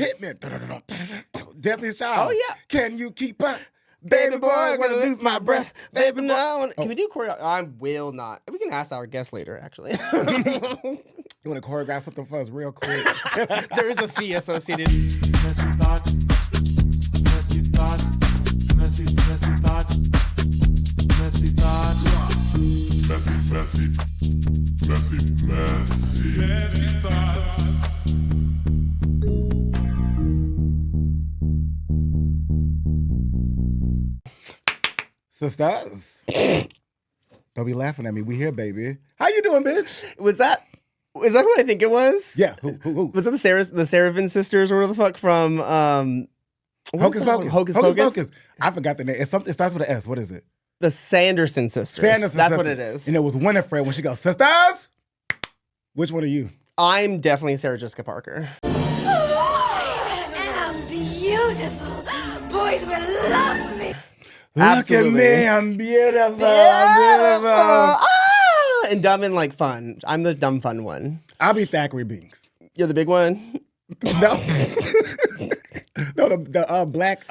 Hit me. Destiny's Child. Oh, yeah. Can you keep up? Baby boy, I'm gonna lose my breath. Baby no. Can we do choreo? I will not. We can ask our guest later, actually. You want to choreograph something for us real quick? There is a fee associated. Messy thoughts. Messy thoughts. Messy thoughts. Messy thoughts. Messy, messy. Messy, messy. Messy thoughts. Sisters. Don't be laughing at me. We here, baby. How you doing, bitch? Was that who I think it was? Yeah. Who? Was it the Seraphim sisters or whatever the fuck from Hocus Pocus. Hocus Pocus? I forgot the name. It starts with an S. What is it? The Sanderson sisters. That's sisters. what it is. And it was Winifred when she goes, sisters. Which one are you? I'm definitely Sarah Jessica Parker. I am beautiful. Boys will love me. Absolutely. Look at me, I'm beautiful. Ah! And dumb and like fun. I'm the dumb fun one. I'll be Thackeray Binks. You're the big one? No. No, the black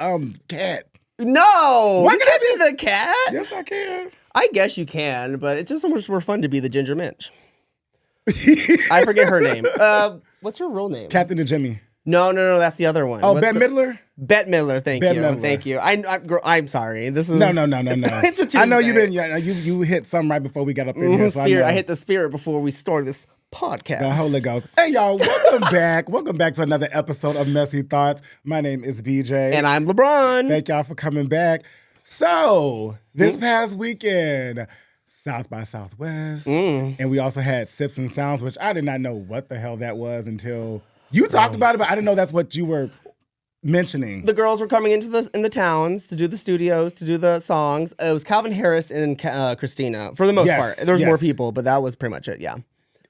cat. No! Why You can I can't be the cat? Yes, I can. I guess you can, but it's just so much more fun to be the Ginger Minch. I forget her name. What's her real name? Captain and Jimmy. No, that's the other one. Oh, What's Bette Midler? Bette Midler, thank Bette you. Midler. Thank you. I'm sorry. This is No. It's a Tuesday. I know you didn't. You hit something right before we got up in here. So Spirit. I hit the spirit before we started this podcast. The Holy Ghost. Hey, y'all. Welcome back. Welcome back to another episode of Messy Thoughts. My name is BJ. And I'm LeBron. Thank y'all for coming back. So, this past weekend, South by Southwest, and we also had Sips and Sounds, which I did not know what the hell that was until you talked about it, but I didn't know that's what you were mentioning. The girls were coming in the towns to do the studios, to do the songs. It was Calvin Harris and Christina, for the most part. There was more people, but that was pretty much it, yeah.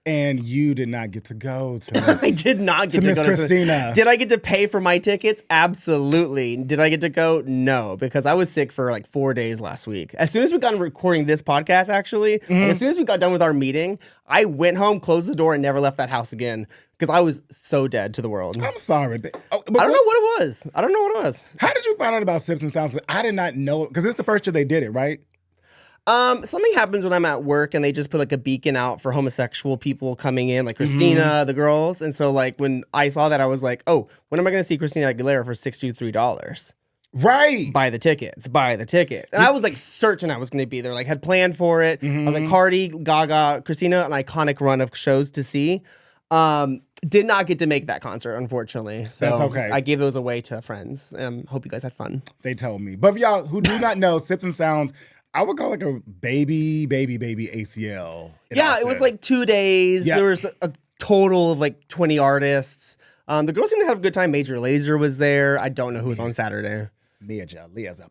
And you did not get to go to I did not get to go to Christina. Did I get to pay for my tickets? Absolutely. Did I get to go? No, because I was sick for like 4 days last week. As soon as we got recording this podcast, actually, like, as soon as we got done with our meeting, I went home, closed the door, and never left that house again because I was so dead to the world. I'm sorry. But I don't know what it was. I don't know what it was. How did you find out about Sips and Sounds? I did not know, because it's the first year they did it, right? Something happens when I'm at work and they just put like a beacon out for homosexual people coming in, like Christina, the girls. And so like when I saw that, I was like, oh, when am I going to see Christina Aguilera for $63? Right. Buy the tickets. And I was like certain I was going to be there, like had planned for it. I was like, Cardi, Gaga, Christina, an iconic run of shows to see. Did not get to make that concert, unfortunately. So That's okay. I gave those away to friends. Hope you guys had fun. They told me. But for y'all who do not know, Sips and Sounds, I would call it like a baby ACL. Yeah, it was like 2 days. Yeah. There was a total of like 20 artists. The girls seemed to have a good time. Major Lazer was there. I don't know who was on Saturday. Leah's up.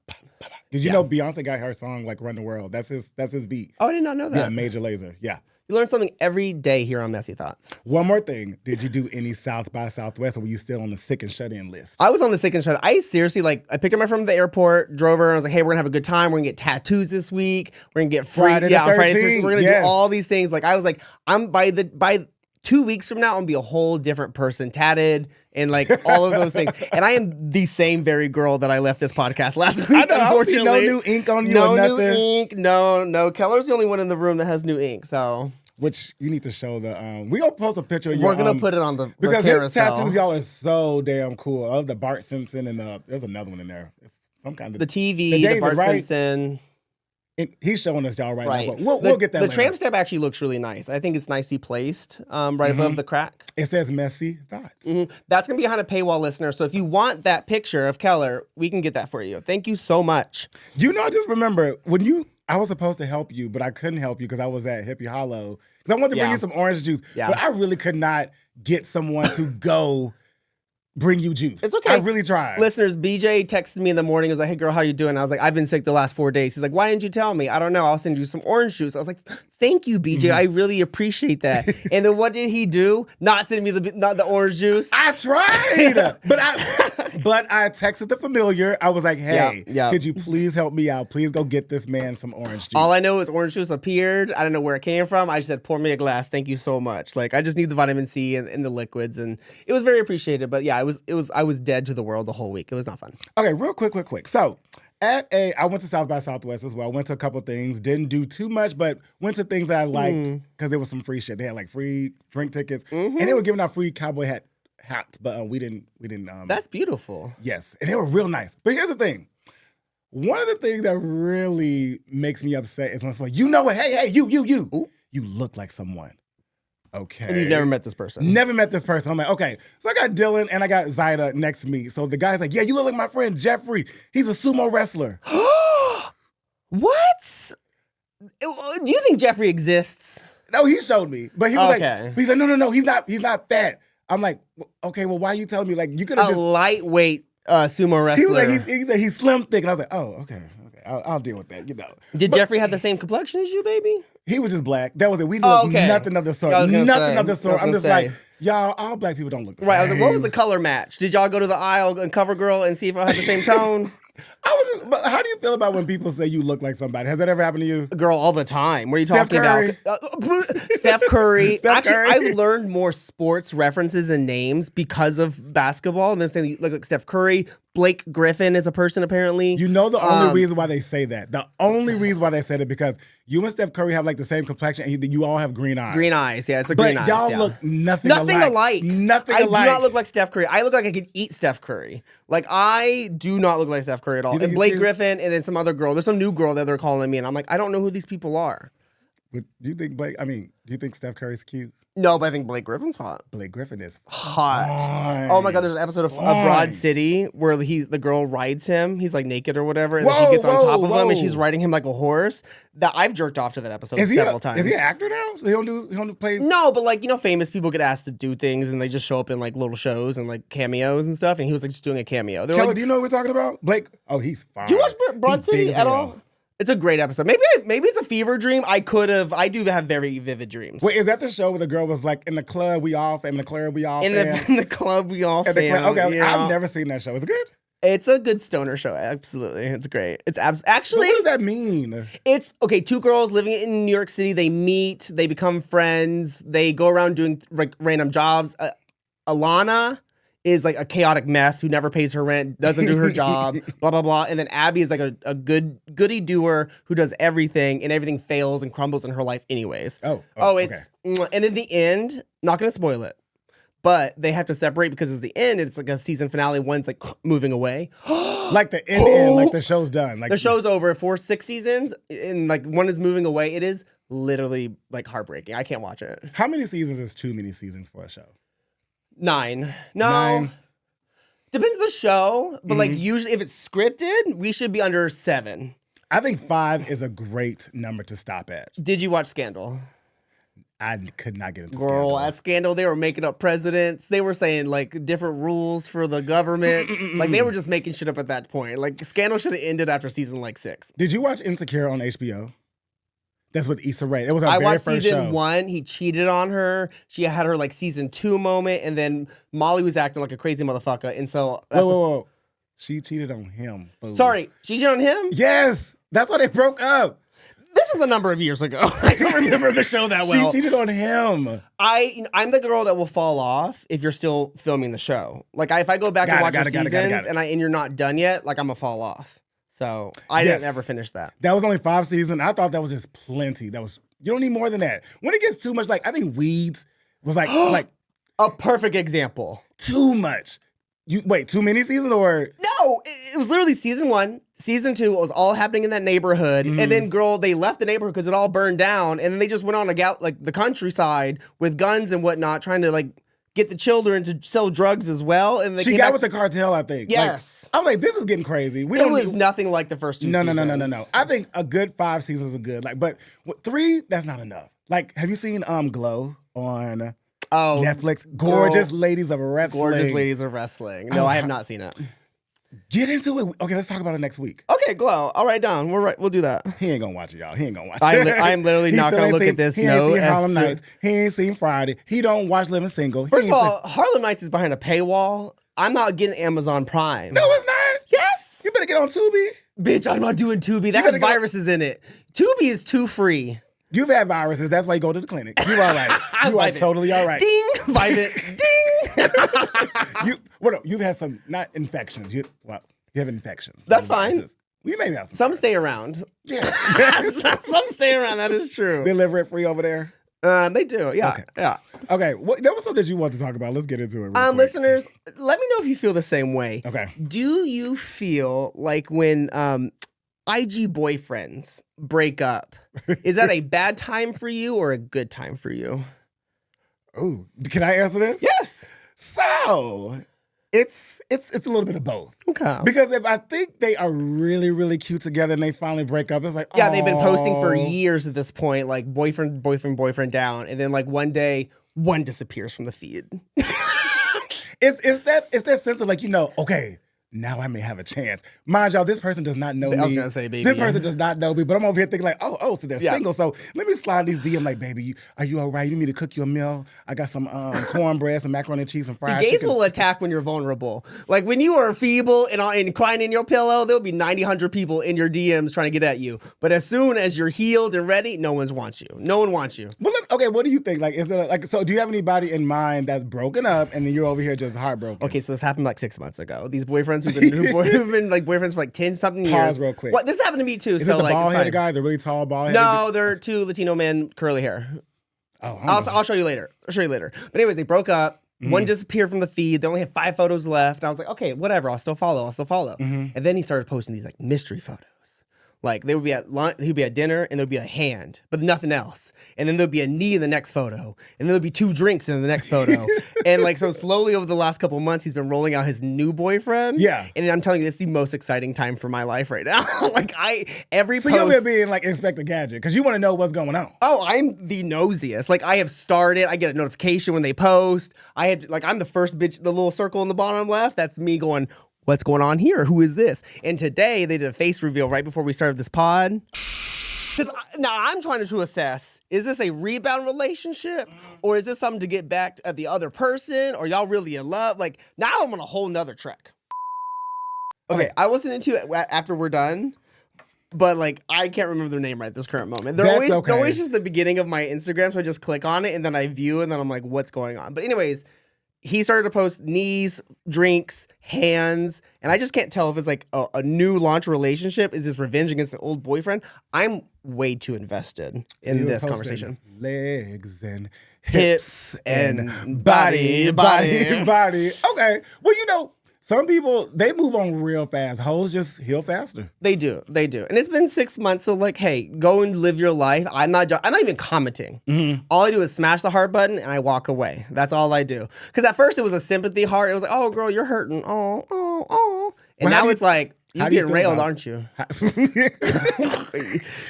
Did you know Beyonce got her song like Run the World? That's his beat. Oh, I did not know that. Yeah, Major Lazer. Yeah. You learn something every day here on Messy Thoughts. One more thing. Did you do any South by Southwest, or were you still on the sick and shut-in list? I was on the sick and shut. I seriously, like, I picked up my friend from the airport, drove her, and I was like, hey, we're going to have a good time. We're going to get tattoos this week. We're going to get free. Friday the on Friday the 13th. We're going to do all these things. Like, I was like, by 2 weeks from now, I'm going to be a whole different person, tatted, and like all of those things. And I am the same very girl that I left this podcast last week, unfortunately. No new ink on you no or nothing. New ink. No. Keller's the only one in the room that has new ink, so... Which you need to show the we gonna post a picture of your We're gonna put it on the because carousel. his tattoos, y'all, are so damn cool. I love the Bart Simpson and there's another one in there. It's some kind of the TV, David, the Bart right? Simpson. And he's showing us y'all right now, but we'll get that The later. tramp stamp actually looks really nice. I think it's nicely placed right above the crack. It says Messy Thoughts. That's going to be behind a paywall, listener. So if you want that picture of Keller, we can get that for you. Thank you so much. You know, I just remember I was supposed to help you, but I couldn't help you because I was at Hippie Hollow. Because I wanted to bring you some orange juice, but I really could not get someone to go bring you juice. It's okay. I really tried. Listeners, BJ texted me in the morning. He was like, hey, girl, how you doing? I was like, I've been sick the last 4 days. He's like, why didn't you tell me? I don't know. I'll send you some orange juice. I was like, thank you, BJ. I really appreciate that. And then what did he do? Not send me the orange juice. I tried, but But I texted the familiar. I was like, hey, Yeah. could you please help me out? Please go get this man some orange juice. All I know is orange juice appeared. I don't know where it came from. I just said, pour me a glass. Thank you so much. Like, I just need the vitamin C and the liquids, and it was very appreciated. But yeah, I was dead to the world the whole week. It was not fun. Okay, real quick. So, I went to South by Southwest as well. Went to a couple things. Didn't do too much, but went to things that I liked because there was some free shit. They had like free drink tickets, and they were giving out free cowboy hats, but we didn't. That's beautiful. Yes, and they were real nice. But here's the thing. One of the things that really makes me upset is when someone, you know what? Hey, you. Ooh. You look like someone. Okay. And you've never met this person. Never met this person. I'm like, okay. So I got Dylan and I got Zyda next to me. So the guy's like, yeah, you look like my friend Jeffrey. He's a sumo wrestler. What? Do you think Jeffrey exists? No, he showed me. But he was Okay. like, he's like, no, he's not fat. I'm like, okay, well, why are you telling me? Like, you could have A just. lightweight sumo wrestler. He was like, he's slim thick. And I was like, oh, okay. I'll deal with that, you know. Did Jeffrey have the same complexion as you, baby? He was just black. That was it. We looked nothing of the sort. I was gonna Nothing say. of the sort. I I'm was just gonna like, y'all, all black people don't look the Right. I same. was like, what was the color match? Did y'all go to the aisle and cover girl and see if I had the same tone? But how do you feel about when people say you look like somebody? Has that ever happened to you? Girl, all the time. What are you Steph talking Curry. about? Steph Curry. Steph Actually, Curry. I've learned more sports references and names because of basketball. And they're saying you look like Steph Curry. Blake Griffin is a person, apparently. You know the only reason why they say that. The only reason why they said it because you and Steph Curry have like the same complexion and you all have green eyes. Green eyes. Yeah, it's a But green eyes. y'all yeah. look nothing alike. Nothing I alike. do not look like Steph Curry. I look like I could eat Steph Curry. Like, I do not look like Steph Curry at all. You think And you Blake see- Griffin and then some other girl. There's some new girl that they're calling me. And I'm like, I don't know who these people are. Do you think Steph Curry's cute? No, but I think Blake Griffin's hot. Blake Griffin is Hot. fine. Oh my God, there's an episode of Fine. Broad City where the girl rides him. He's like naked or whatever, and then she gets on top of him and she's riding him like a horse. That I've jerked off to that episode several times. Is he an actor now? So he don't play. No, but like, you know, famous people get asked to do things and they just show up in like little shows and like cameos and stuff. And he was like just doing a cameo. They're Keller, like, do you know what we're talking about? Blake. Oh, he's fine. do you watch Broad He's big City as at hell. all? It's a great episode. Maybe it's a fever dream. I do have very vivid dreams. Wait, is that the show where the girl was like in the club we all fam, in the club we all in fam? the club we all At the club. fam. Okay, yeah. I've never seen that show. Is it good? It's a good stoner show. Absolutely. It's great. It's So actually what does that mean? it's okay. Two girls living in New York City. They meet. They become friends. They go around doing like random jobs. Alana is like a chaotic mess who never pays her rent, doesn't do her job, blah blah blah. And then Abby is like a goody doer who does everything, and everything fails and crumbles in her life anyways. It's and in the end, not gonna spoil it, but they have to separate because it's the end. It's like a season finale. One's like moving away. Like the end, like the show's done. Like The show's over for 6 seasons, and like one is moving away. It is literally like heartbreaking. I can't watch it. How many seasons is too many seasons for a show? 9. No. 9. Depends on the show, but like usually if it's scripted, we should be under 7. I think 5 is a great number to stop at. Did you watch Scandal? I could not get into Girl, Scandal. at Scandal, they were making up presidents. They were saying like different rules for the government. Like they were just making shit up at that point. Like Scandal should have ended after season like 6. Did you watch Insecure on HBO? That's with Issa Rae. It was our I very watched first season show. 1. He cheated on her. She had her like season 2 moment, and then Molly was acting like a crazy motherfucker. And so that's Whoa. She cheated on him. Fool. Sorry, she cheated on him? Yes, that's why they broke up. This was a number of years ago. I don't remember the show that well. She cheated on him. I'm the girl that will fall off if you're still filming the show. Like if I go back and watch the seasons and you're not done yet, like I'm gonna fall off. So I didn't ever finish that. That was only 5 seasons. I thought that was just plenty. You don't need more than that. When it gets too much, like I think Weeds was like A perfect example. too much. Too many seasons or No, it was literally season 1. Season 2 was all happening in that neighborhood, and then girl, they left the neighborhood because it all burned down, and then they just went on like the countryside with guns and whatnot, trying to like get the children to sell drugs as well. And they she came got back with the cartel, I think. Yes. I'm like, this is getting crazy. It was nothing like the first 2 No. seasons. I think a good 5 seasons is good. But 3, that's not enough. Like, have you seen Glow on Netflix? Gorgeous ladies of wrestling. Gorgeous ladies of wrestling. No, I have not seen it. Get into it. Okay, let's talk about it next week. Okay, Glow. I'll write down. We'll do that. He ain't gonna watch it, y'all. He ain't gonna watch it. I'm literally not gonna look at this He ain't note. seen Harlem Nights. He ain't seen Friday. He don't watch Living Single. First of all, Harlem Nights is behind a paywall. I'm not getting Amazon Prime. No, it's not. Yes. You better get on Tubi. Bitch, I'm not doing Tubi. That has viruses in it. Tubi is too free. You've had viruses. That's why you go to the clinic. You all right. You are totally all right. Ding. Vibe it. Ding. You've had some, not infections. You have infections. That's fine. You maybe have some stay around. Yeah. Some stay around. That is true. They live rent free over there? They do. Yeah. Okay. Yeah. Okay. There was something that you want to talk about. Let's get into it. Listeners, let me know if you feel the same way. Okay. Do you feel like when IG boyfriends break up, is that a bad time for you or a good time for you? Oh, can I answer this? Yes. So it's a little bit of both. Okay. Because if I think they are really, really cute together and they finally break up, it's like, yeah, they've been posting for years at this point, like boyfriend down, and then like one day one disappears from the feed. It's that sense of like, okay, now I may have a chance. Mind y'all, this person does not know me. I was gonna say, baby. This person does not know me, but I'm over here thinking like, so they're Yeah. single. So let me slide these DM like, baby, are you all right? You need me to cook you a meal? I got some cornbread, some macaroni and cheese, and fried Gays chicken. will attack when you're vulnerable. Like when you are feeble and crying in your pillow, there'll be 90, 100 people in your DMs trying to get at you. But as soon as you're healed and ready, no one wants you. No one wants you. Well, okay, what do you think? Like, is there so do you have anybody in mind that's broken up and then you're over here just heartbroken? Okay, so this happened like 6 months ago. These boyfriends who've been like boyfriends for like 10-something years. Pause real quick. What? This happened to me too. Is so it the like, bald-headed guy, the really tall bald-headed No, they're two Latino men, curly hair. Oh, I'll show you later. But anyways, they broke up. One disappeared from the feed. They only had 5 photos left. I was like, okay, whatever. I'll still follow. And then he started posting these like mystery photos. Like they would be at lunch, he'd be at dinner, and there'd be a hand, but nothing else. And then there'd be a knee in the next photo, and then there'd be 2 drinks in the next photo. And like so, slowly over the last couple of months, he's been rolling out his new boyfriend. Yeah. And I'm telling you, this is the most exciting time for my life right now. So you're being like Inspector Gadget because you want to know what's going on. Oh, I'm the nosiest. Like I have started. I get a notification when they post. I'm the first bitch. The little circle in the bottom left. That's me going, what's going on here? Who is this? And today they did a face reveal right before we started this pod. Now I'm trying to assess, is this a rebound relationship or is this something to get back at the other person or y'all really in love? Like now I'm on a whole nother track. Okay, I wasn't into it after we're done. But like I can't remember their name right at this current moment. They're always just the beginning of my Instagram, so I just click on it and then I view and then I'm like, what's going on? But anyways, he started to post knees, drinks, hands, and I just can't tell if it's like a new launch relationship. Is this revenge against the old boyfriend? I'm way too invested in this conversation. Legs and hips and body. Okay. Well, some people, they move on real fast. Hoes just heal faster. They do. And it's been 6 months, so like, hey, go and live your life. I'm not even commenting. Mm-hmm. All I do is smash the heart button and I walk away. That's all I do. Because at first it was a sympathy heart. It was like, oh, girl, you're hurting. Oh. And now it's like, you're getting railed, aren't you?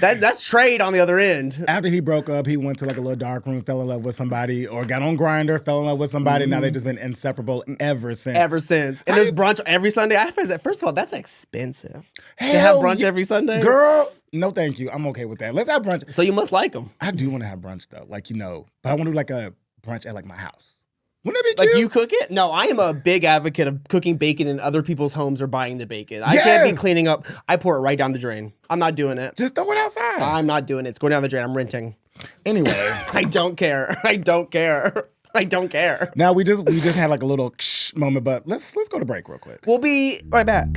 That's trade on the other end. After he broke up, he went to like a little dark room, fell in love with somebody, or got on Grindr, fell in love with somebody. Now they've just been inseparable ever since. And there's brunch every Sunday. I find that, first of all, that's expensive. To have brunch every Sunday? Girl, no thank you. I'm okay with that. Let's have brunch. So you must like them. I do want to have brunch though. Like, but I want to do like a brunch at like my house. Wouldn't that be cute? Like you cook it? No, I am a big advocate of cooking bacon in other people's homes or buying the bacon. I can't be cleaning up. I pour it right down the drain. I'm not doing it. Just throw it outside. I'm not doing it. It's going down the drain. I'm renting. Anyway. I don't care. Now we just had like a little moment, but let's go to break real quick. We'll be right back.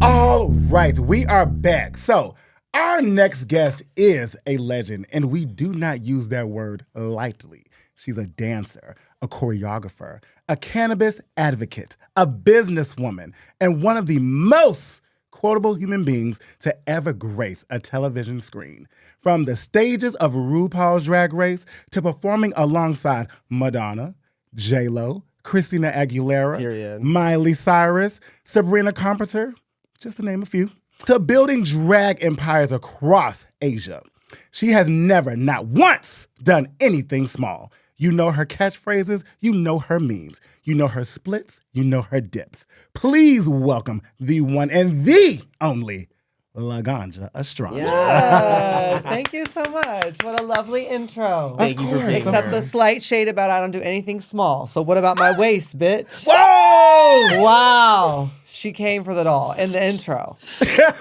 All right, we are back. So our next guest is a legend, and we do not use that word lightly. She's a dancer, a choreographer, a cannabis advocate, a businesswoman, and one of the most quotable human beings to ever grace a television screen. From the stages of RuPaul's Drag Race to performing alongside Madonna, J-Lo, Christina Aguilera, Miley Cyrus, Sabrina Carpenter, just to name a few, to building drag empires across Asia. She has never, not once, done anything small. You know her catchphrases. You know her memes. You know her splits. You know her dips. Please welcome the one and the only Laganja Estranja. Yes, thank you so much. What a lovely intro. Thank you for being Except here. the slight shade about I don't do anything small. So what about my waist, bitch? Whoa! Wow. She came for the doll in the intro.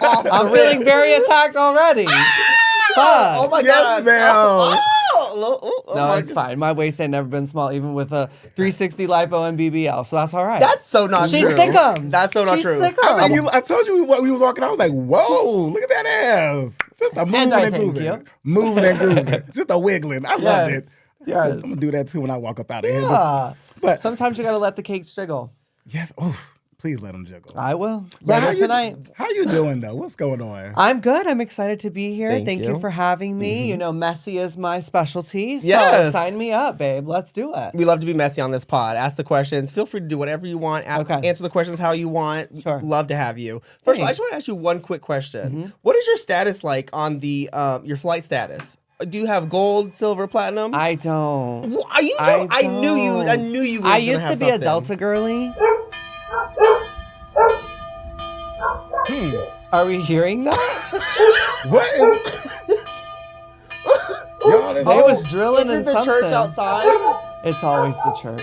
I'm feeling very attacked already. Fuck. Oh my Yes, God. ma'am. No, it's fine. My waist ain't never been small, even with a 360 lipo and BBL. So that's all right. That's so not She's true. thickums. That's so not She's true. thickums. I told you we was walking. I was like, "Whoa, look at that ass! Just a moving I and thank grooving, you. moving and grooving, just a wiggling." I loved it. Yeah, Yes. I'm gonna do that too when I walk up out of here. Yeah. But Sometimes you gotta let the cakes jiggle. yes, oh, please let them jiggle. I will. But Later tonight. How you doing though? What's going on? I'm good. I'm excited to be here. Thank you you. for having me. You know, messy is my specialty. So Yes. sign me up, babe. Let's do it. We love to be messy on this pod. Ask the questions. Feel free to do whatever you want. Okay. Answer the questions how you want. Sure. Love to have you. First of all, I just want to ask you one quick question. What is your status like on the your flight status? Do you have gold, silver, platinum? I don't. Are you? I knew you. I knew you. I used to be a Delta girly. Are we hearing that? What is? Y'all, They was drilling Is in it the something. church outside? It's always the church.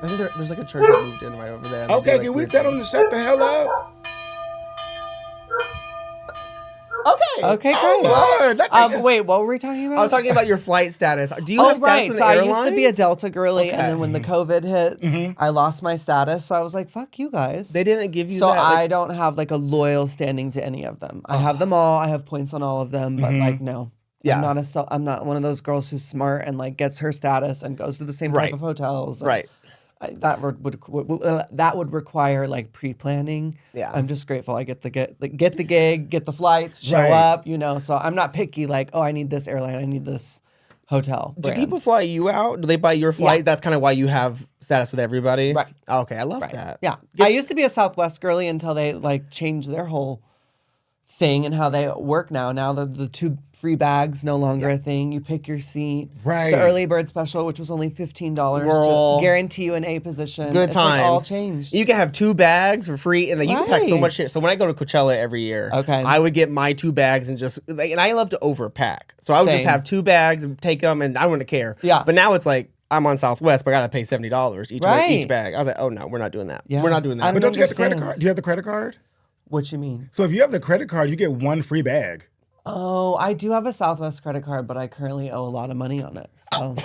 I think there's like a church that moved in right over there. okay, can we tell them to shut the hell up? Okay. Okay, great. Oh, Lord, that Wait, what were we talking about? I was talking about your flight status. Do you have status right. in the So airline? I used to be a Delta girly, and Okay. then when the COVID hit, I lost my status. So I was like, "Fuck you guys." They didn't give you So that. I don't have like a loyal standing to any of them. I have them all. I have points on all of them, but like no. Yeah. I'm not one of those girls who's smart and like gets her status and goes to the same Right. type of hotels. Right. That would require like pre-planning. Yeah. I'm just grateful I get the gig, get the flights, show Right. up, you know. So I'm not picky like, "Oh, I need this airline, I need this hotel." Do brand. people fly you out? Do they buy your flight? Yeah. That's kind of why you have status with everybody? Right. Okay, I love Right. that. Yeah. I used to be a Southwest girly until they like changed their whole thing and how they work now. Now the two free bags no longer a thing. You pick your seat. Right. The early bird special, which was only $15 Girl. to guarantee you an A position. Good It's times. like all changed. You can have 2 bags for free, and then you can pack so much Right. shit. So when I go to Coachella every year, Okay. I would get my 2 bags and just like, and I love to overpack. So I would just Same. have 2 bags and take them, and I wouldn't care. Yeah. But now it's like I'm on Southwest, but I gotta pay $70 each Right. bag. I was like, oh no, we're not doing that. Yeah. We're not doing that. I But don't you have the credit understand. card? Do you have the credit card? What you mean? So if you have the credit card, you get 1 free bag. Oh, I do have a Southwest credit card, but I currently owe a lot of money on it. So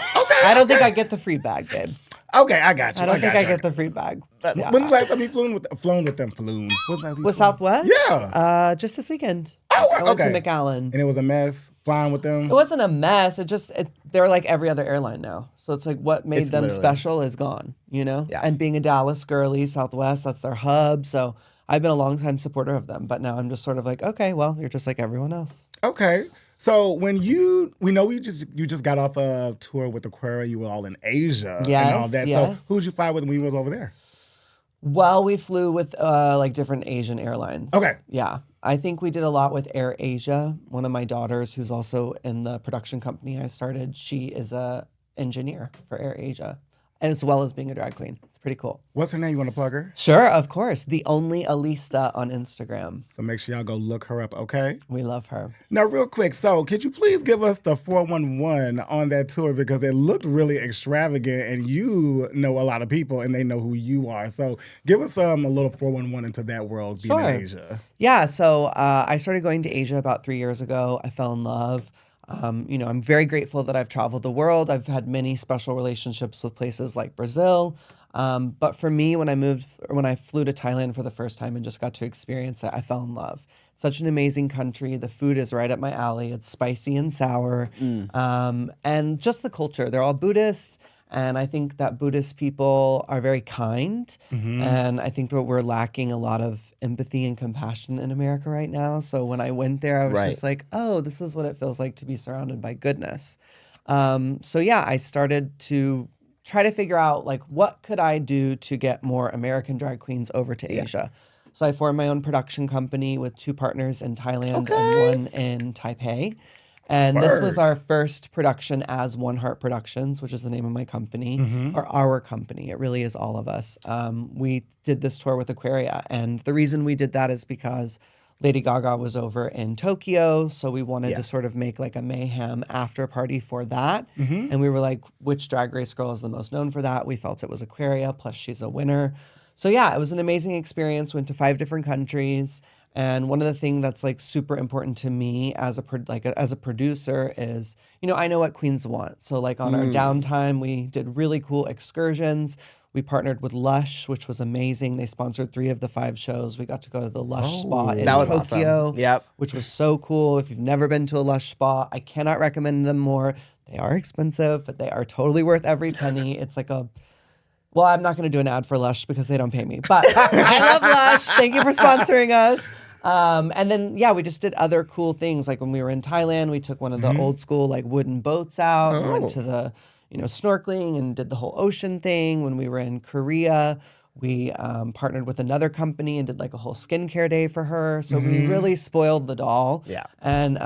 I don't think I get the free bag, babe. Okay, I got you. I don't think got I you. get the free bag. Yeah. When's the last time you flown with them? When's the last time you With flown? Southwest? Yeah. Just this weekend. Oh, I went okay. to McAllen. And it was a mess flying with them. It wasn't a mess. They're like every other airline now. So it's like what made It's them literally- special is gone, you know? Yeah. And being a Dallas girly, Southwest, that's their hub. So I've been a long time supporter of them. But now I'm just sort of like, okay, well, you're just like everyone else. Okay. So when you just got off a tour with Aquaria, you were all in Asia and all Yes, that. yes. So who'd you fly with when you was over there? Well, we flew with like different Asian airlines. Okay. Yeah. I think we did a lot with Air Asia. One of my daughters, who's also in the production company I started, she is a engineer for Air Asia, and as well as being a drag queen. It's pretty cool. What's her name? You want to plug her? Sure, of course. The only Alista on Instagram. So make sure y'all go look her up, okay? We love her. Now, real quick, so could you please give us the 411 on that tour because it looked really extravagant and you know a lot of people and they know who you are. So give us a little 411 into that world being Sure. in Asia. Yeah, so I started going to Asia about 3 years ago. I fell in love. I'm very grateful that I've traveled the world. I've had many special relationships with places like Brazil. But for me, when I flew to Thailand for the first time and just got to experience it, I fell in love. Such an amazing country. The food is right up my alley. It's spicy and sour. And just the culture. They're all Buddhist. And I think that Buddhist people are very kind. And I think that we're lacking a lot of empathy and compassion in America right now. So when I went there, I was Right. just like, oh, this is what it feels like to be surrounded by goodness. So yeah, I started to try to figure out like, what could I do to get more American drag queens over to Asia? So I formed my own production company with 2 partners in Thailand and 1 in Taipei. And this was Word. our first production as One Heart Productions, which is the name of my company, or our company. It really is all of us. We did this tour with Aquaria. And the reason we did that is because Lady Gaga was over in Tokyo. So we wanted to sort of make like a mayhem after party for that. And we were like, which Drag Race girl is the most known for that? We felt it was Aquaria, plus she's a winner. So yeah, it was an amazing experience. Went to 5 different countries. And one of the things that's like super important to me as a producer is, you know, I know what queens want. So like on our downtime, we did really cool excursions. We partnered with Lush, which was amazing. They sponsored 3 of the 5 shows. We got to go to the Lush spa in that was Tokyo, awesome. Yep. which was so cool. If you've never been to a Lush spa, I cannot recommend them more. They are expensive, but they are totally worth every penny. It's like well, I'm not going to do an ad for Lush because they don't pay me, but I love Lush. Thank you for sponsoring us. And then, we just did other cool things. Like when we were in Thailand, we took one of the old school like wooden boats out. We went to the, snorkeling and did the whole ocean thing. When we were in Korea, we partnered with another company and did like a whole skincare day for her. So we really spoiled the doll. Yeah. And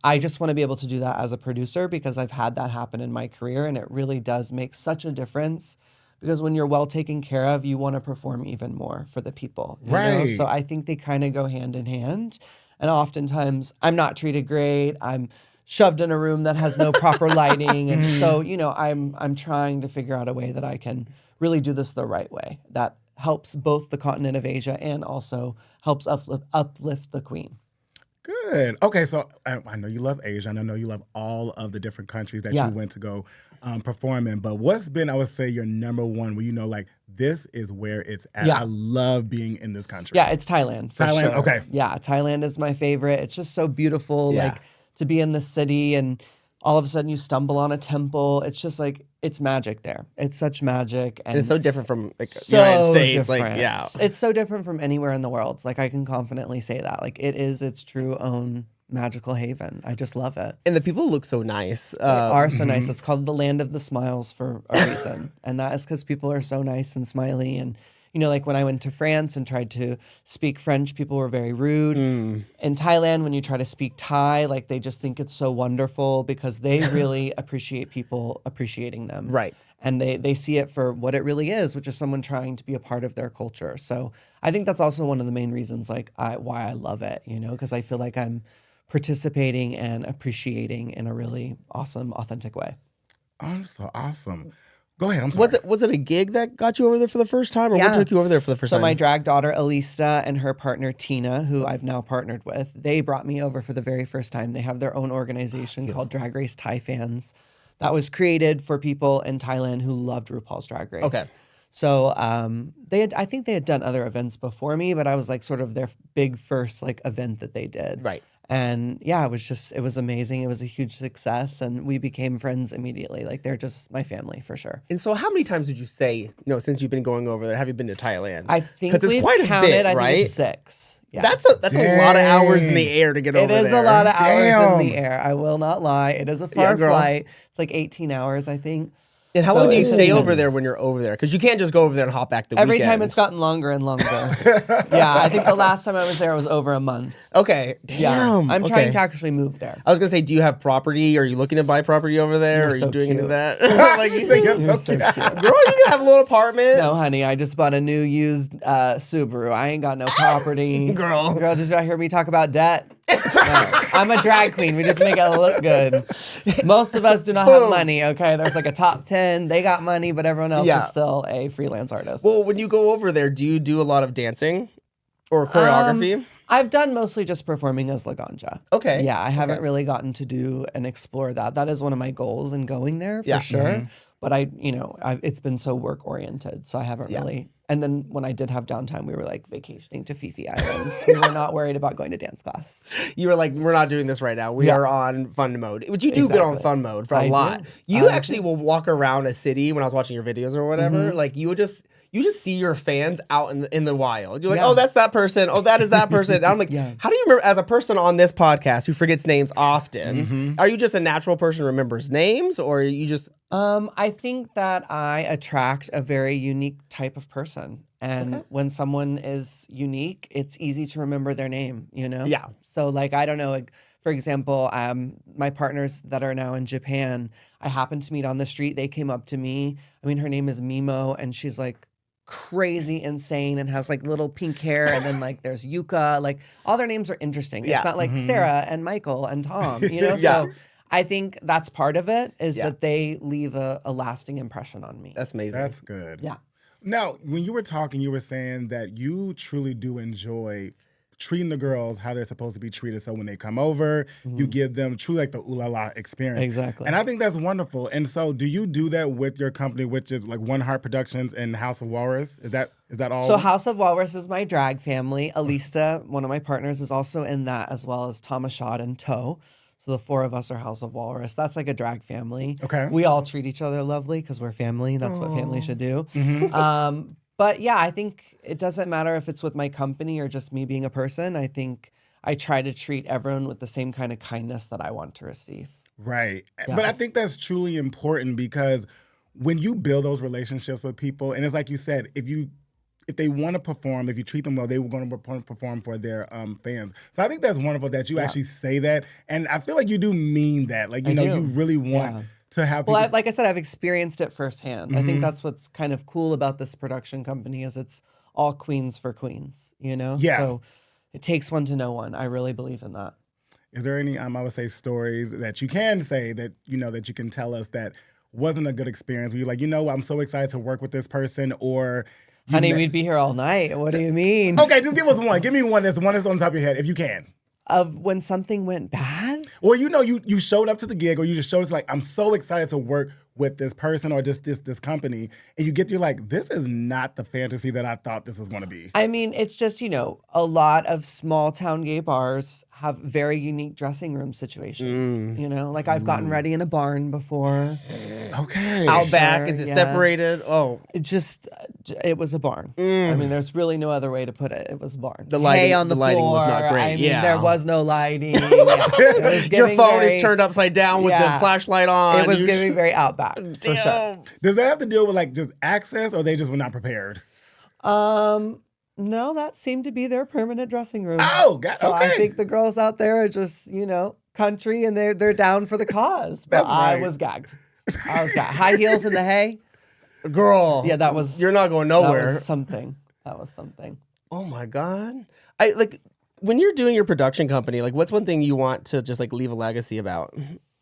I just want to be able to do that as a producer because I've had that happen in my career. And it really does make such a difference. Because when you're well taken care of, you want to perform even more for the people. You know? So I think they kind of go hand in hand. And oftentimes, I'm not treated great. I'm shoved in a room that has no proper lighting. And so, I'm trying to figure out a way that I can really do this the right way. That helps both the continent of Asia and also helps uplift the queen. Good. Okay, so I know you love Asia, and I know you love all of the different countries that you went to go perform in. But what's been, I would say, your number one where like, this is where it's at? Yeah. I love being in this country. Yeah, it's Thailand. For Thailand? Sure. Okay. Yeah, Thailand is my favorite. It's just so beautiful, Yeah. like to be in the city and all of a sudden you stumble on a temple. It's just like, it's magic there. It's such magic. And it's so different from like so United States. different. Like, yeah. It's so different from anywhere in the world. Like I can confidently say that. Like it is its true own magical haven. I just love it. And the people look so nice. They are so nice. It's called the land of the smiles for a reason. And that is because people are so nice and smiley. And, like when I went to France and tried to speak French, people were very rude. In Thailand, when you try to speak Thai, like they just think it's so wonderful because they really appreciate people appreciating them. Right. And they see it for what it really is, which is someone trying to be a part of their culture. So I think that's also one of the main reasons why I love it, because I feel like I'm participating and appreciating in a really awesome, authentic way. Oh, so awesome. Go ahead. I'm sorry. Was it a gig that got you over there for the first time, or what took you over there for the first time? So my drag daughter Elisa and her partner Tina, who I've now partnered with, they brought me over for the very first time. They have their own organization called Drag Race Thai Fans that was created for people in Thailand who loved RuPaul's Drag Race. Okay. So I think they had done other events before me, but I was like sort of their big first like event that they did. Right. And yeah, it was amazing. It was a huge success and we became friends immediately. Like they're just my family for sure. And so how many times would you say, since you've been going over there, have you been to Thailand? I think it's we've quite a counted, bit, I right? think it's 6. Yeah. That's a lot of hours in the air to get over there. It is a lot of hours in the Damn. air. I will not lie. It is a far girl. flight. It's like 18 hours, I think. And how So long do you it's stay intense. over there when you're over there? Because you can't just go over there and hop back the Every weekend. time it's gotten longer and longer. Yeah, I think the last time I was there was over a month. Okay. Damn. Yeah, I'm trying Okay. to actually move there. I was gonna say, do you have property? Are you looking to buy property over there? You're Are you so doing any of cute. that? Like you think, You're You're so so cute. cute. girl, you can have a little apartment. No, honey, I just bought a new used Subaru. I ain't got no property. Girl. Girl, just not hear me talk about debt. No, I'm a drag queen. We just make it look good. Most of us do not have money, okay? There's like a top 10. They got money, but everyone else Yeah. is still a freelance artist. Well, when you go over there, do you do a lot of dancing or choreography? I've done mostly just performing as Laganja. Okay. Yeah, I haven't really gotten to do and explore that. That is one of my goals in going there for Yeah. sure. But it's been so work oriented, so I haven't really. And then when I did have downtime, we were like vacationing to Fifi Islands. We were not worried about going to dance class. You were like, we're not doing this right now. We are on fun mode. Which you do good on Exactly. fun mode for a I lot. do. You I actually will walk around a city when I was watching your videos or whatever. Like you just see your fans out in the wild. You're like, Yeah. oh, that's that person. Oh, that is that person. And I'm like, Yeah. how do you remember, as a person on this podcast who forgets names often, are you just a natural person who remembers names, or are you just... I think that I attract a very unique type of person. And when someone is unique, it's easy to remember their name, Yeah. So like, I don't know, like, For example, my partners that are now in Japan, I happened to meet on the street. They came up to me. I mean, her name is Mimo, and she's like crazy insane and has like little pink hair. And then like there's Yuka. Like all their names are interesting. Yeah. It's not like Sarah and Michael and Tom, you know? Yeah. So I think that's part of it is that they leave a lasting impression on me. That's amazing. That's good. Yeah. Now, when you were talking, you were saying that you truly do enjoy treating the girls how they're supposed to be treated. So when they come over, you give them truly like the ooh la la experience. Exactly. And I think that's wonderful. And so do you do that with your company, which is like One Heart Productions and House of Walrus? Is that all? So House of Walrus is my drag family. Alista, one of my partners, is also in that, as well as Tamashad and Toe. So the four of us are House of Walrus. That's like a drag family. Okay. We all treat each other lovely because we're family. That's what family should do. But yeah, I think it doesn't matter if it's with my company or just me being a person. I think I try to treat everyone with the same kind of kindness that I want to receive. Right. Yeah. But I think that's truly important because when you build those relationships with people, and it's like you said, if they want to perform, if you treat them well, they were going to perform for their fans. So I think that's wonderful that you actually say that. And I feel like you do mean that. Like, you know, you really want to have people. Well, like I said, I've experienced it firsthand. I think that's what's kind of cool about this production company is it's all queens for queens, you know? Yeah. So it takes one to know one. I really believe in that. Is there any, I would say, stories that you can say that, you know, that you can tell us that wasn't a good experience where you're like, you know, I'm so excited to work with this person, or... Honey, we'd be here all night. What do you mean? Okay, just give us one. Give me one that's on top of your head, if you can. Of when something went bad? Or you know, you showed up to the gig, or you just showed us like, I'm so excited to work with this person or just this company, and you're like, this is not the fantasy that I thought this was going to be. I mean, it's just, you know, a lot of small town gay bars have very unique dressing room situations. You know, like I've gotten ready in a barn before. Okay. Out back, Sure, is it yeah. separated? Oh, It was a barn. I mean, there's really no other way to put it. It was a barn. The lighting- Hay on the the lighting floor. was not great. I mean, Yeah. there was no lighting. It was your giving phone very- is turned upside down with the Yeah. flashlight on. It was You're giving very outback, for sure. Damn. Does that have to deal with like just access, or they just were not prepared? No, that seemed to be their permanent dressing room. Oh, God, So okay. I think the girls out there are just, you know, country and they're down for the cause. But That's I right. was gagged. High heels in the hay. Girl. Yeah, that was. You're not going That nowhere. was something. That was something. Oh my God. I like when you're doing your production company, like what's one thing you want to just like leave a legacy about?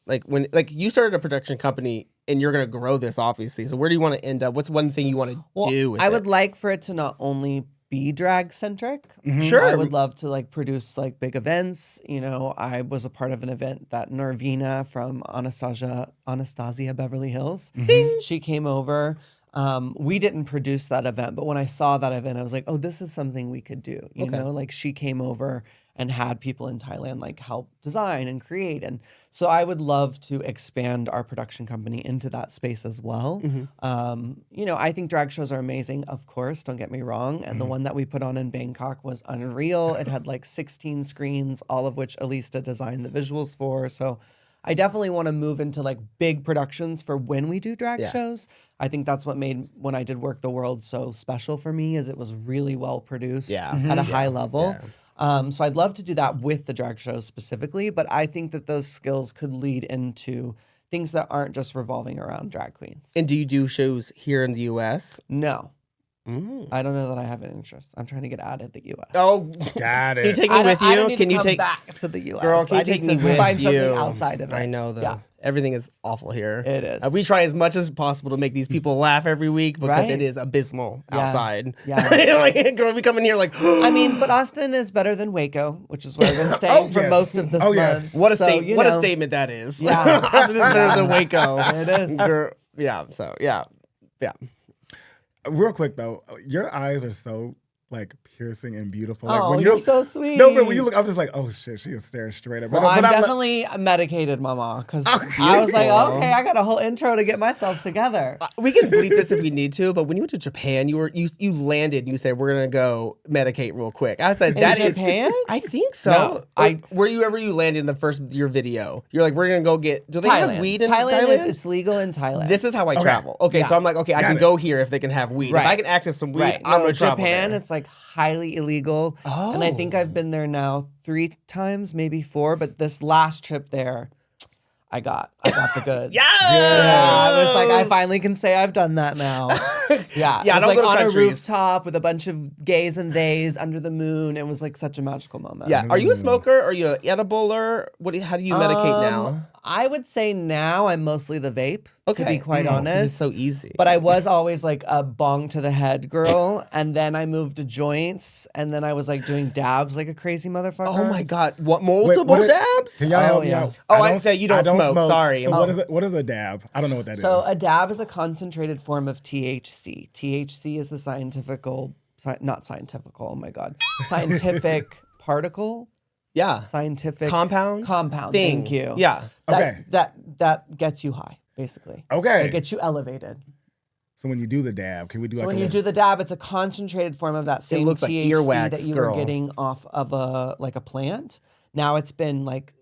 Like when like you started a production company and you're gonna grow this obviously. So where do you want to end up? What's one thing you want to do with I it? would like for it to not only be drag centric. Sure. I would love to like produce like big events. You know, I was a part of an event that Narvina from Anastasia Beverly Hills. Ding! She came over. We didn't produce that event, but when I saw that event, I was like, oh, this is something we could do. You know, like she came over and had people in Thailand like help design and create. And so I would love to expand our production company into that space as well. You know, I think drag shows are amazing, of course, don't get me wrong. And the one that we put on in Bangkok was unreal. It had like 16 screens, all of which Alista designed the visuals for. So I definitely want to move into like big productions for when we do drag shows. I think that's what made when I did Work the World so special for me is it was really well produced at a high level. So I'd love to do that with the drag shows specifically, but I think that those skills could lead into things that aren't just revolving around drag queens. And do you do shows here in the US? No. I don't know that I have an interest. I'm trying to get out of the U.S. Oh, Got can you it. take me with I you? don't need Can to you come take back to the U.S. Girl, can I you take need me to with find you? something outside of it. I know though. Yeah. Everything is awful here. It is. We try as much as possible to make these people laugh every week because Right? it is abysmal Yeah. outside. Yeah. Like, girl, we come in here like, I mean, but Austin is better than Waco, which is where I've been staying for yes. most of this Oh, month. yes. what a So, statement! you What a know, statement that is. Yeah. Austin is better than Waco. It is. Girl, yeah. So yeah. Real quick though, your eyes are so like piercing and beautiful. Oh, when you're so sweet. No, but when you look, I'm just like, oh shit, she is staring straight at me. Well, I'm like- definitely medicated, Mama, because I was like, okay, I got a whole intro to get myself together. We can bleep this if we need to, but when you went to Japan, you landed and you said we're gonna go medicate real quick. I said In that is Japan? I think so. No, were you ever landed in the first your video? You're like, we're gonna go get. Do they Thailand. have weed in Thailand? Thailand? It's legal in Thailand. This is how I travel. Okay, Yeah. so I'm like, okay, I Got can it. go here if they can have weed. If Right. I can access some weed, right. I'm No, gonna travel Japan, there. it's like highly illegal. And I think I've been there now 3 times, maybe 4. But this last trip there, I got the goods. Yeah. I was like, I finally can say I've done that now. Yeah. Yeah, It was don't like go to on countries. a rooftop with a bunch of gays and theys under the moon. It was like such a magical moment. Yeah. Are you a smoker? Are you an edible-er? How do you medicate now? I would say now I'm mostly the vape, to be quite 'Cause honest. it's so easy. But I was always like a bong to the head girl. And then I moved to joints. And then I was like doing dabs like a crazy motherfucker. Oh my God. What, multiple dabs? Can y'all help me yeah. out? Oh, I said you don't smoke. Sorry. So what is a dab? I don't know what that is. So a dab is a concentrated form of THC. THC is the scientific particle. Yeah. Scientific Compound? Compound. Thing. Thank you. Yeah. Okay. That gets you high, basically. Okay. It gets you elevated. So when you do the dab, can we do So like when a you do the dab, it's a concentrated form of that same looks like THC earwax, that you girl. were getting off of a plant. Now it's been like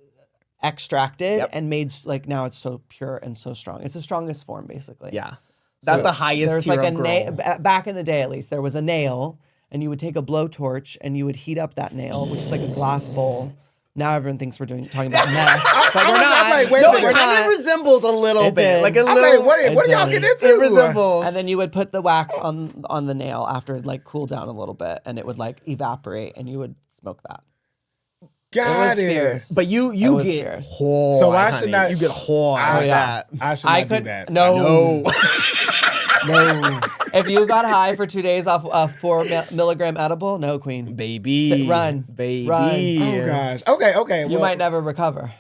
extracted and made like now it's so pure and so strong. It's the strongest form, basically. Yeah. That's the highest There's tier like of a girl. back in the day, at least, there was a nail, and you would take a blowtorch and you would heat up that nail, which is like a glass bowl. Now everyone thinks we're talking about meth, but we're not. I'm like, wait a No, minute. it kind of resembles a little It bit. did. Like a I'm little. like, what are y'all getting into? It resembles. And then you would put the wax on the nail after it like cooled down a little bit, and it would like evaporate, and you would smoke that. Got it was it. fierce. But you It was get fierce. whole. So I should not. You get whole. I, that. I should not do that. No. No. If you got high for 2 days off a 4 milligram edible, no, queen. Baby. Run. Baby. Run. Oh gosh. Okay. You well, might never recover.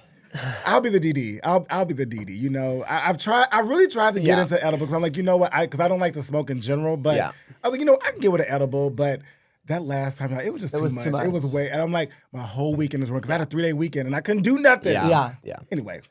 I'll be the DD. I'll be the DD. You know, I really tried to get into edible because I'm like, you know what? Because I don't like to smoke in general. But I was like, you know, I can get with an edible, but that last time, it was just too much. It was way. And I'm like, my whole weekend is work because I had a 3-day weekend and I couldn't do nothing. Yeah. Anyway,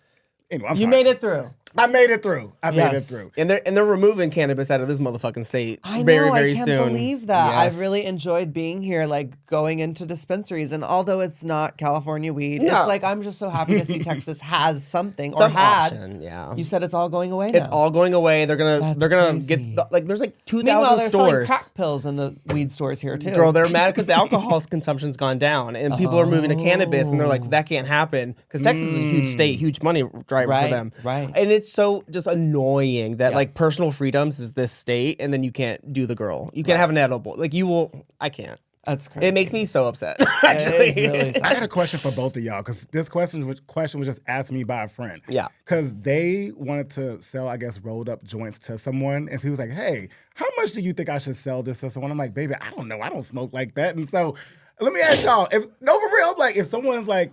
I'm You sorry. made it through. I made it through. Made it Yes. through. And they're removing cannabis out of this motherfucking state I very, know, very I can't soon. believe that. Yes. I've really enjoyed being here, like going into dispensaries. And although it's not California weed, No. it's like I'm just so happy to see Texas has something or Some had. option, yeah. You said it's all going away It's now. all going away. They're gonna Crazy. get there's like Meanwhile, 2,000 they're selling stores. crack pills in the weed stores here too. Girl, they're mad because the alcohol consumption's gone down, and people are moving to cannabis, and they're like, that can't happen because Texas is a huge state, huge money driver for them. Right. And it's so just annoying that like personal freedoms is this state, and then you can't do the girl. You can't have an edible. Like you will. I can't. That's crazy. It makes me so upset. Actually, It is really sad. I got a question for both of y'all because this question was just asked me by a friend. Yeah. Because they wanted to sell, I guess, rolled up joints to someone. And so he was like, hey, how much do you think I should sell this to someone? I'm like, baby, I don't know. I don't smoke like that. And so let me ask y'all, for real, like if someone's like,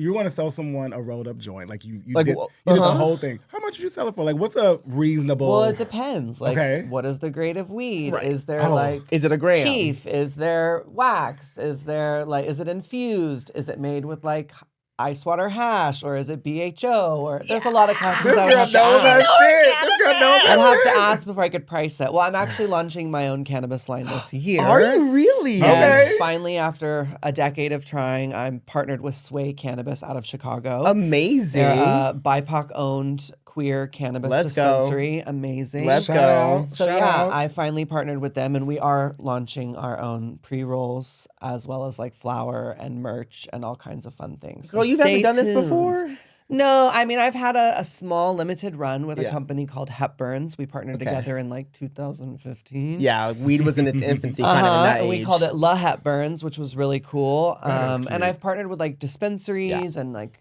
you want to sell someone a rolled up joint, like you Like, did the whole thing. How much would you sell it for? Like, what's a reasonable? Well, it depends. Like, Okay. what is the grade of weed? Right. Is there Oh. like is it a gram? keef? Is there wax? Is there like is it infused? Is it made with like ice water hash or is it BHO? Or there's a lot of questions This I girl would have to knows that ask. shit. This girl knows I'd that have to shit. ask before I could price it. Well, I'm actually launching my own cannabis line this year. Are you really? Yes, Okay. finally, after a decade of trying, I'm partnered with Sway Cannabis out of Chicago. Amazing. They're a BIPOC-owned queer cannabis Let's go. dispensary. Amazing. Let's Shout go. out. So Shout yeah, out. I finally partnered with them, and we are launching our own pre-rolls as well as like flower and merch and all kinds of fun things. So Girl, you haven't stay done this tuned. before? No, I mean I've had a small limited run with a Yeah. company called Hepburns. We partnered together in like 2015. Yeah, weed was in its infancy, kind of in that And age. we called it La Hepburns, which was really cool. And I've partnered with like dispensaries and like,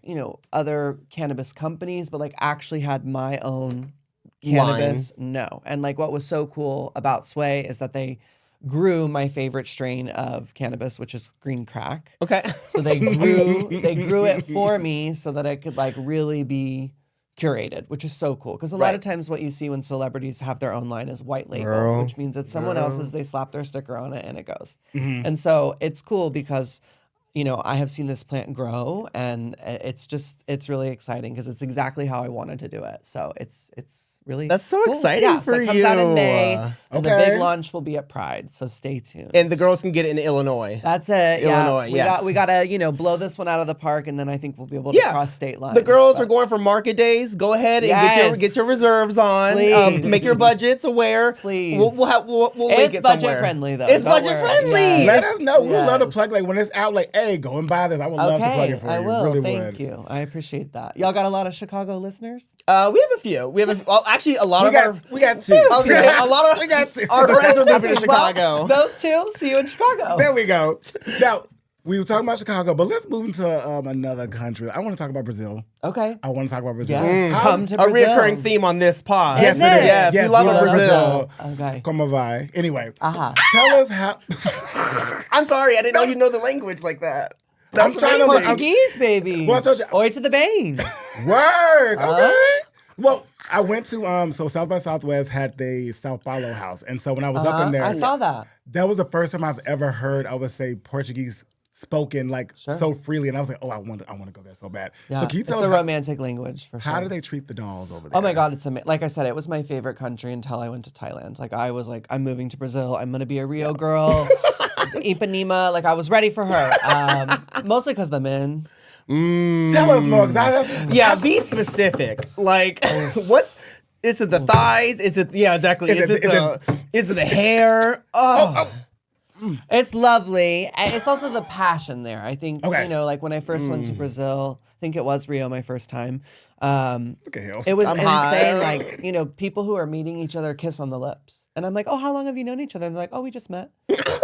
other cannabis companies, but like actually had my own cannabis. No. And like what was so cool about Sway is that they grew my favorite strain of cannabis, which is green crack. Okay. So they grew it for me so that it could like really be curated, which is so cool. Because a lot of times what you see when celebrities have their own line is white label, which means it's someone else's, they slap their sticker on it and it goes. And so it's cool because, I have seen this plant grow and it's really exciting because it's exactly how I wanted to do it. So it's really That's so cool. exciting yeah, so for it comes out in you. May, and the Okay. big launch will be at Pride. So stay tuned. And the girls can get it in Illinois. That's it. Illinois, yeah. yes. We gotta blow this one out of the park, and then I think we'll be able to cross state lines. The girls but- are going for market days. Go ahead and Yes. get your reserves on. Please. Make your budgets aware. Please. We'll link It's it budget somewhere. friendly, though. It's Don't budget worry. friendly. Yes. Let us know. We would love to Yes. plug, like, when it's out, like, hey, go and buy this. I would love to plug it for I you. will. Really Thank would. you. I appreciate that. Y'all got a lot of Chicago listeners? We have a few. Well, actually, a lot We got two. Okay, a lot of we got two. our friends are moving to Chicago. Well, those two. See you in Chicago. There we go. Now, we were talking about Chicago, but let's move into another country. I want to talk about Brazil. Okay. I want to talk about Brazil. Yes. How- Come to A Brazil. reoccurring theme on this pod. Yes, Is it is. it? Yes, we love Brazil. Okay. Como vai? Anyway, Uh-huh. tell us how. I'm sorry, I didn't know you know the language like that. I'm trying to look. Portuguese, baby. Well, I told you- Oi to the Bane. Word. Okay. Well, I went to so South by Southwest had the Sao Paulo house, and so when I was up in there, I saw that. that was the first time I've ever heard, I would say, Portuguese spoken like so freely, and I was like, oh, I want to go there so bad. Yeah, So can you tell it's us a romantic language for sure. how do they treat the dolls over there? Oh my God, it's amazing. Like I said, it was my favorite country until I went to Thailand. Like I was like, I'm moving to Brazil. I'm gonna be a Rio girl. Ipanema. Like I was ready for her. Mostly because the men. Tell us more, because Yeah, be specific. Like, is it the thighs? Is it exactly? Is it the hair? Oh. It's lovely. And it's also the passion there. I think, like when I first went to Brazil, I think it was Rio my first time. Look at him. It was I'm insane. hot. Like, people who are meeting each other kiss on the lips. And I'm like, oh, how long have you known each other? And they're like, oh, we just met.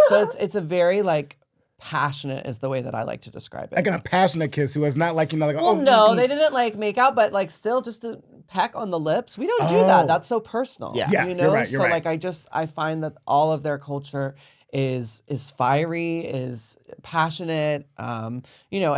So it's a very like passionate is the way that I like to describe it. Like a passionate kiss too. It's not like, like, Well, no, they didn't like make out, but like still just to peck on the lips. We don't do that. That's so personal. Yeah. Yeah, you you're know. right, you're so right. like I find that all of their culture is fiery, is passionate, and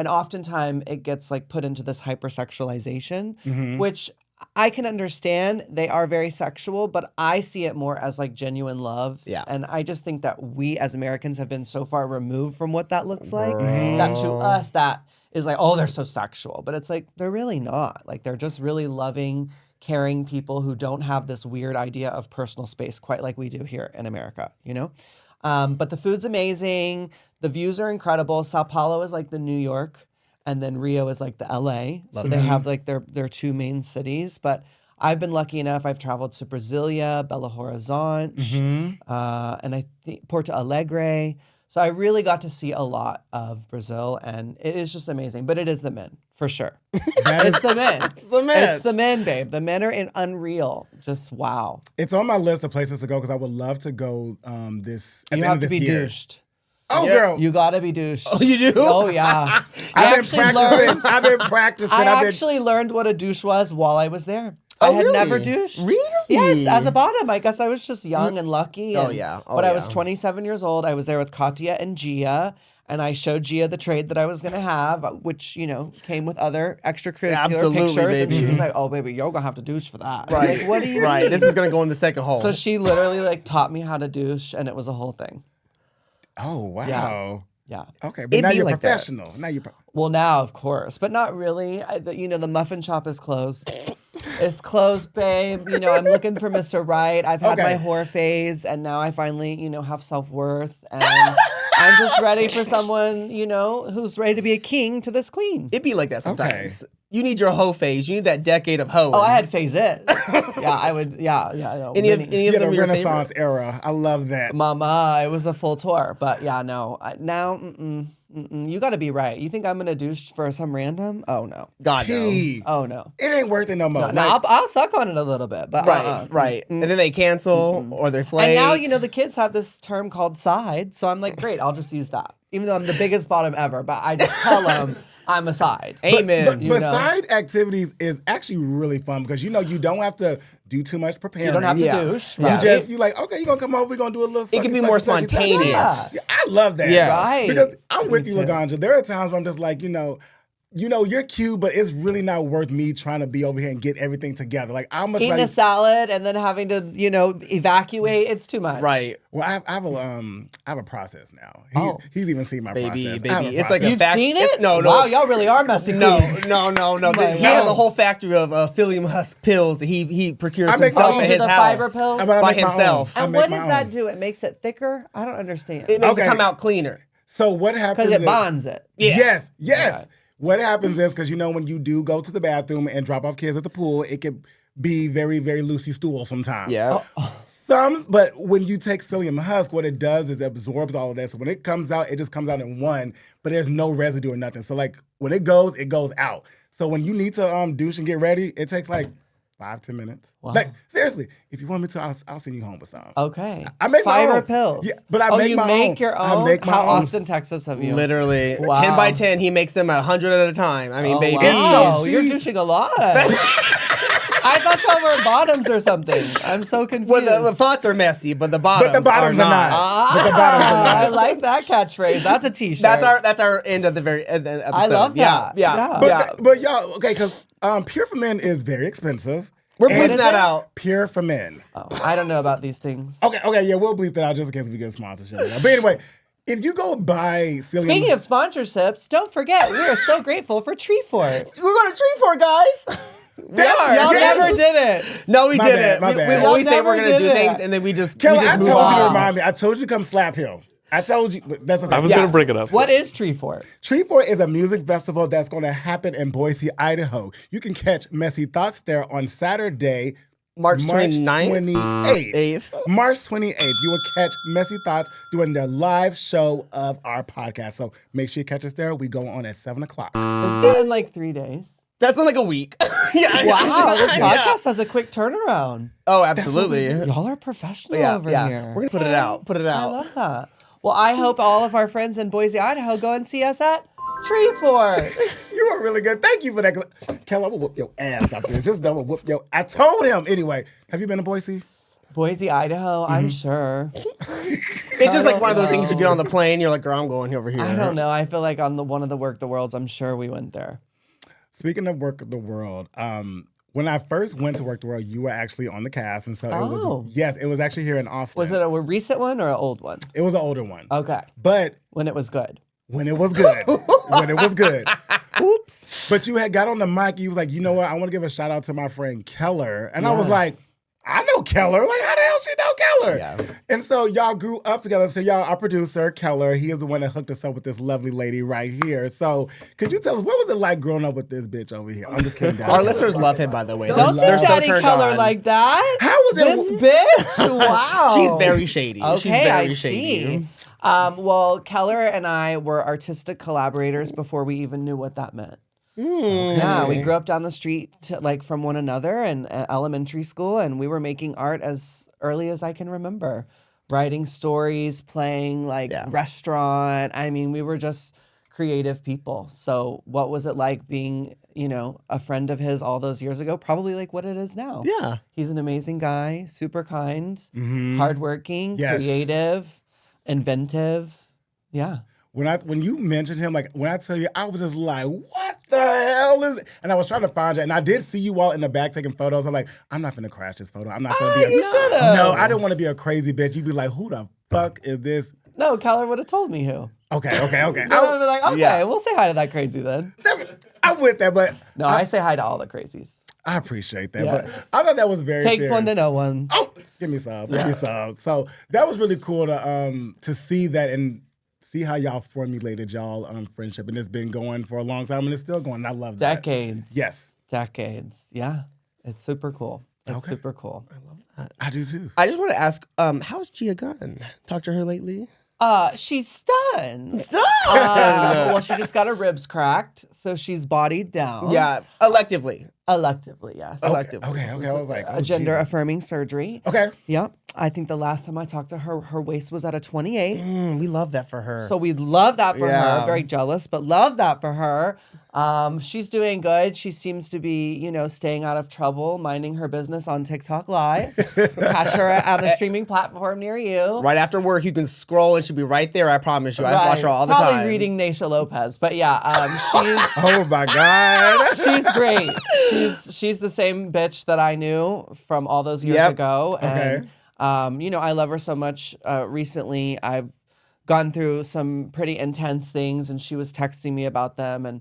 oftentimes it gets like put into this hypersexualization, which I can understand. They are very sexual, but I see it more as like genuine love. Yeah. And I just think that we as Americans have been so far removed from what that looks like that to us that is like, oh, they're so sexual. But it's like, they're really not. Like, they're just really loving, caring people who don't have this weird idea of personal space quite like we do here in America, But the food's amazing. The views are incredible. Sao Paulo is like the New York, and then Rio is like the LA. So they have like their two main cities. But I've been lucky enough. I've traveled to Brasilia, Belo Horizonte, and I think Porto Alegre. So I really got to see a lot of Brazil, and it is just amazing. But it is the men, for sure. It's the men. It's the men. It's the men, babe. The men are unreal. Just wow. It's on my list of places to go because I would love to go this at You the end have of to this be year. douched. Oh, Yeah. girl. You gotta be douched. Oh, you do? Oh yeah. I've been practicing. I actually learned what a douche was while I was there. Oh, I had really? never douched. Really? Yes, as a bottom. I guess I was just young and lucky. Oh, and- yeah. Oh, but I was yeah. 27 years old. I was there with Katya and Gia. And I showed Gia the trade that I was gonna have, which came with other extracurricular Absolutely, pictures. And baby. she was like, "Oh, baby, you're gonna have to douche for that." Right. Like, what do you Right. mean? This is gonna go in the second hole. So she literally like taught me how to douche, and it was a whole thing. Oh, wow. Yeah. Okay, but It'd now be you're like that. professional. Now you're Well, now of course, but not really. The muffin shop is closed. It's closed, babe. I'm looking for Mr. Right. I've had Okay. my whore phase, and now I finally, have self-worth, and I'm just ready for someone, who's ready to be a king to this queen. It'd be like that sometimes. You need your hoe phase. You need that decade of hoe. Oh, I had phases. Yeah, I would. Yeah. No, Any of many. You had a them your Renaissance favorite? era. I love that. Mama, it was a full tour, but yeah, no. Now, you got to be right. You think I'm gonna douche for some random? Oh no. God no. Hey, Oh no. it ain't worth it no more. No, I'll suck on it a little bit, but Right, right. And then they cancel or they flake. And now, the kids have this term called side. So I'm like, great, I'll just use that. Even though I'm the biggest bottom ever, but I just tell them I'm a side. Amen. You But know? side activities is actually really fun because you don't have to do too much preparing. You don't have to Yeah. douche. Yeah. Right? You like, okay, you're gonna come over, we're gonna do a little It can be sucky, more sucky, sucky, sucky. spontaneous. Yeah, I love that. Yeah. Right. Because I'm with Me you, too. Laganja. There are times where I'm just like, you know, you're cute, but it's really not worth me trying to be over here and get everything together. Like, I'm much Eating a salad and then having to, evacuate. It's too much. Right. Well, I have a process now. He's even seen my process. Baby. It's like You've seen it? No. Wow, y'all really are messy queens. No. He has a whole factory of psyllium husk pills that he procures I make himself my at own. his The house. fiber pills? But I by make my own. himself. I And make what my does that own. do? It makes it thicker? I don't understand. It makes Okay. it come out cleaner. So what happens Because it is- bonds it. Yeah. Yes. What happens is, because when you do go to the bathroom and drop off kids at the pool, it can be very, very loosey stool sometimes. Yeah. But when you take psyllium husk, what it does is it absorbs all of that. So when it comes out, it just comes out in one, but there's no residue or nothing. So like when it goes out. So when you need to douche and get ready, it takes like 5-10 minutes. Wow. Like seriously, if you want me to, I'll send you home with some. Okay. I make my fiber own. pills. Yeah, but I make you my make own. your I own? make my How own. Austin, Texas have you? Literally. Wow. 10 by 10, he makes them at 100 at a time. I mean, Oh, baby. wow. She- You're douching a lot. I thought y'all were bottoms or something. I'm so confused. Well, the thoughts are messy, but the bottoms, But the bottoms are not. But the bottoms are not. I like that catchphrase. That's a t-shirt. That's our end of the episode. I love that. Yeah. Yeah. But y'all, okay, because Pure for Men is very expensive. We're And- bleeping that out. Pure for Men. Oh, I don't know about these things. Okay, yeah, we'll bleep that out just in case we get a sponsorship. But anyway, if you go buy psyllium... Speaking of sponsorships, don't forget, we are so grateful for Treefort. We're going to Treefort, guys. We are. Y'all Yes. never did it. No, we My didn't. bad, my We bad. always Y'all say we're never going to do did things, it. and then we just Keller, I move told you on. to remind me. I told you to come slap him. I told you, but that's okay. I was Yeah. going to bring it up. What is Treefort? Treefort is a music festival that's going to happen in Boise, Idaho. You can catch Messy Thoughts there on Saturday, March 29th? 28th. March 28th. You will catch Messy Thoughts doing their live show of our podcast. So make sure you catch us there. We go on at 7 o'clock. It's in like 3 days. That's in like a week. Yeah. Wow, this Yeah. podcast has a quick turnaround. Oh, absolutely. Y'all are professional Yeah, over yeah. here. We're going to put it out. Put it I out. love that. Well, I hope all of our friends in Boise, Idaho go and see us at Treefort. You were really good. Thank you for that. Keller, I'm going to whoop your ass up there. Just double whoop your... I told him. Anyway, have you been to Boise? Boise, Idaho, I'm sure. It's just like one of those things you get on the plane, you're like, girl, I'm going over here. I don't know. I feel like on one of the Work the Worlds, I'm sure we went there. Speaking of Work the World, when I first went to Work the World, you were actually on the cast. And so it was actually here in Austin. Was it a recent one or an old one? It was an older one. Okay. But When it was good. when it was good. When it was good. Oops. But you had got on the mic, you was like, you know what? I want to give a shout out to my friend Keller. And I was like, I know Keller. Like, how the hell she know Keller? Yeah. And so y'all grew up together. So y'all, our producer, Keller, he is the one that hooked us up with this lovely lady right here. So could you tell us, what was it like growing up with this bitch over here? I'm just kidding. Our listeners love him, by the way. Don't They're say so Daddy turned Keller on. like that. How was This it? bitch? Wow. She's very shady. Okay, She's very I shady. see. Well, Keller and I were artistic collaborators before we even knew what that meant. Yeah, we grew up down the street from one another in elementary school, and we were making art as early as I can remember. Writing stories, playing restaurant. I mean, we were just creative people. So what was it like being, a friend of his all those years ago? Probably like what it is now. Yeah. He's an amazing guy, super kind, hardworking, Yes. creative, inventive. Yeah. When you mentioned him, like when I tell you, I was just like, what the hell is it? And I was trying to find you. And I did see you all in the back taking photos. I'm like, I'm not gonna crash this photo. I'm not gonna be you should've. No, I didn't want to be a crazy bitch. You'd be like, who the fuck is this? No, Keller would have told me who. Okay. I would have been like, okay, Yeah. we'll say hi to that crazy then. I'm with that, but No, I say hi to all the crazies. I appreciate that. Yes. But I thought that was very Takes one to fierce. know one. Oh, give me some. Give me some. So that was really cool to see that and see how y'all formulated y'all friendship. And it's been going for a long time and it's still going. I love that. Decades. Yes. Decades. Yeah. It's super cool. It's super cool. I do too. I just want to ask, how's Gia Gunn? Talked to her lately? She's stunned. Well, she just got her ribs cracked, so she's bodied down. Yeah, electively. Electively, yes. Electively. Okay. I was like, A gender affirming surgery. Okay. Yep. I think the last time I talked to her, her waist was at a 28. We love that for her. So we love that for Yeah. her. Very jealous, but love that for her. She's doing good. She seems to be, staying out of trouble, minding her business on TikTok Live. Catch her on a streaming platform near you. Right after work, you can scroll and she'll be right there. I promise you. I watch her all the Probably time. Probably reading Naysha Lopez, but yeah, she's. Oh my God. She's great. She's the same bitch that I knew from all those years ago, and I love her so much. Recently, I've gone through some pretty intense things, and she was texting me about them, and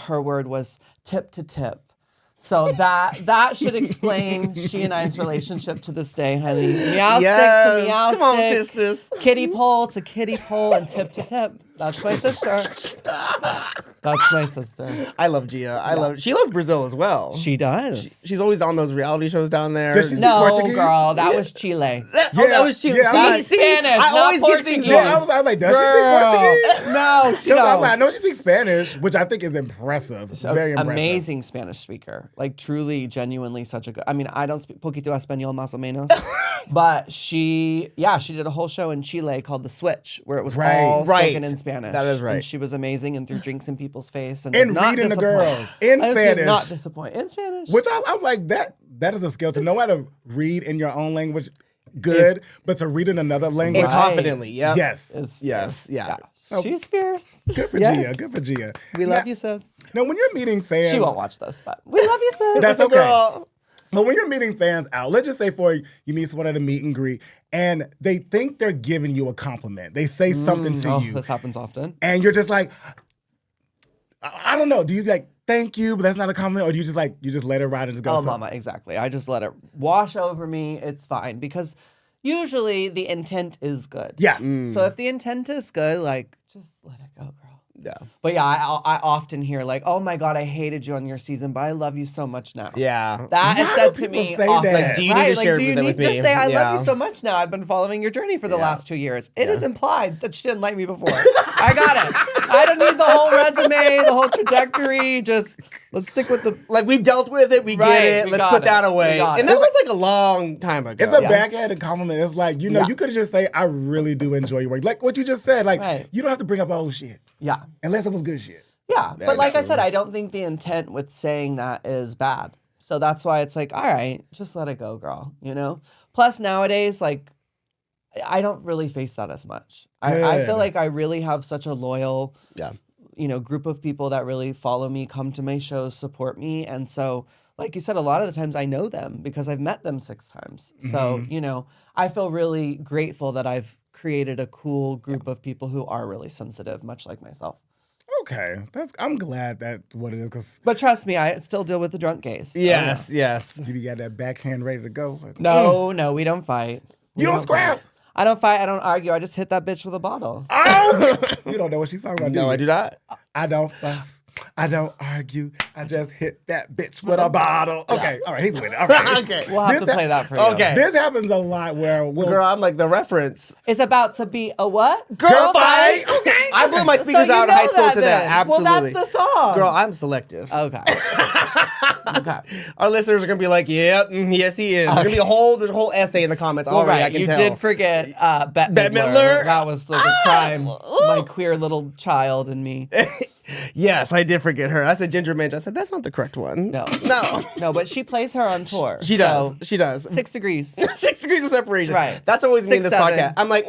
her word was tip to tip. So that should explain she and I's relationship to this day, honey. Meow stick to meow stick. Come on, sisters. Kitty pole to kitty pole and tip to tip. That's my sister. That's my sister. I love Gia. She loves Brazil as well. She does. She's always on those reality shows down there. Does she speak No, Portuguese? girl, that was Chile. That was Chile. Yeah, I'm like, Spanish, I not always get Portuguese. things Yeah, I was like, does she speak Portuguese? No, she I'm don't. like, I know she speaks Spanish, which I think is impressive. Very impressive. Amazing Spanish speaker. Like, truly, genuinely such a good... I mean, I don't speak poquito español más o menos. But she did a whole show in Chile called The Switch, where it was all spoken in Spanish. That is right. And she was amazing and threw drinks in people's face. And And not reading the disappoint. girls in I did Spanish. not disappoint. In Spanish. Which I'm like, that is a skill to know how to read in your own language, good, but to read in another language. And confidently, yeah. Yes. is Yes, fierce. yeah. So- She's fierce. Good for Yes. Gia. Good for Gia. We love you, sis. Now, when you're meeting fans, She won't watch this, but we love you, sis. that's okay. Girl. But when you're meeting fans out, let's just say you meet someone at a meet and greet, and they think they're giving you a compliment. They say something to you, This happens often. and you're just like, I don't know. Do you like thank you, but that's not a compliment, or do you just let it ride and just go? Oh, mama, exactly. I just let it wash over me. It's fine because usually the intent is good. Yeah. So if the intent is good, like just let it go, girl. Yeah. But yeah, I often hear like, "Oh my God, I hated you on your season, but I love you so much now." Yeah. That is Why said do to me people say often. that? Like, do you need Right? to share do you that need with to me? say I Yeah. love you so much now? I've been following your journey for the last 2 years. It is implied that she didn't like me before. I got it. I don't need the whole resume, the whole trajectory. Just let's stick with the. Like, we've dealt with it. We Right, get it. we Let's got put it. that We away. got And it. that was like a long time ago. It's a backhanded compliment. It's like, you could have just say, I really do enjoy your work. Like what you just said. Like, Right. you don't have to bring up old shit. Yeah. Unless it was good shit. Yeah, but like I said, I don't think the intent with saying that is bad. So that's why it's like, all right, just let it go, girl, Plus nowadays, like, I don't really face that as much. I feel Good. like I really have such a loyal, Yeah. group of people that really follow me, come to my shows, support me. And so, like you said, a lot of the times I know them because I've met them 6 times. So, I feel really grateful that I've created a cool group of people who are really sensitive, much like myself. Okay. I'm glad that's what it is, because But trust me, I still deal with the drunk gays. Yes, yes. you got that backhand ready to go. Like, No, we don't fight. You don't scrap. I don't fight. I don't argue. I just hit that bitch with a bottle. Oh! You don't know what she's talking about, No, I do not. I don't fuss. I don't argue. I just hit that bitch with a bottle. Okay, all right, he's winning. All right. Okay. We'll have to play that for you. Okay. This happens a lot where Girl, I'm like the reference. It's about to be a what? Girl fight. Okay. I blew my So speakers you out in know high school that to that. then. Absolutely. Well, that's the song. Girl, I'm selective. Okay. Okay. Our listeners are gonna be like, "Yep, yes, he is." There's gonna be there's a whole essay in the comments Well, already. I right. can You tell. did forget Bette Midler. That was like a crime. My queer little child and me. Yes, I did forget her. I said Ginger Minge. I said that's not the correct one. No. No. No, but she plays her on tour. She does. So, She does. 6 degrees. 6 degrees of separation. Right. That's always me in 6, this 7. podcast. I'm like,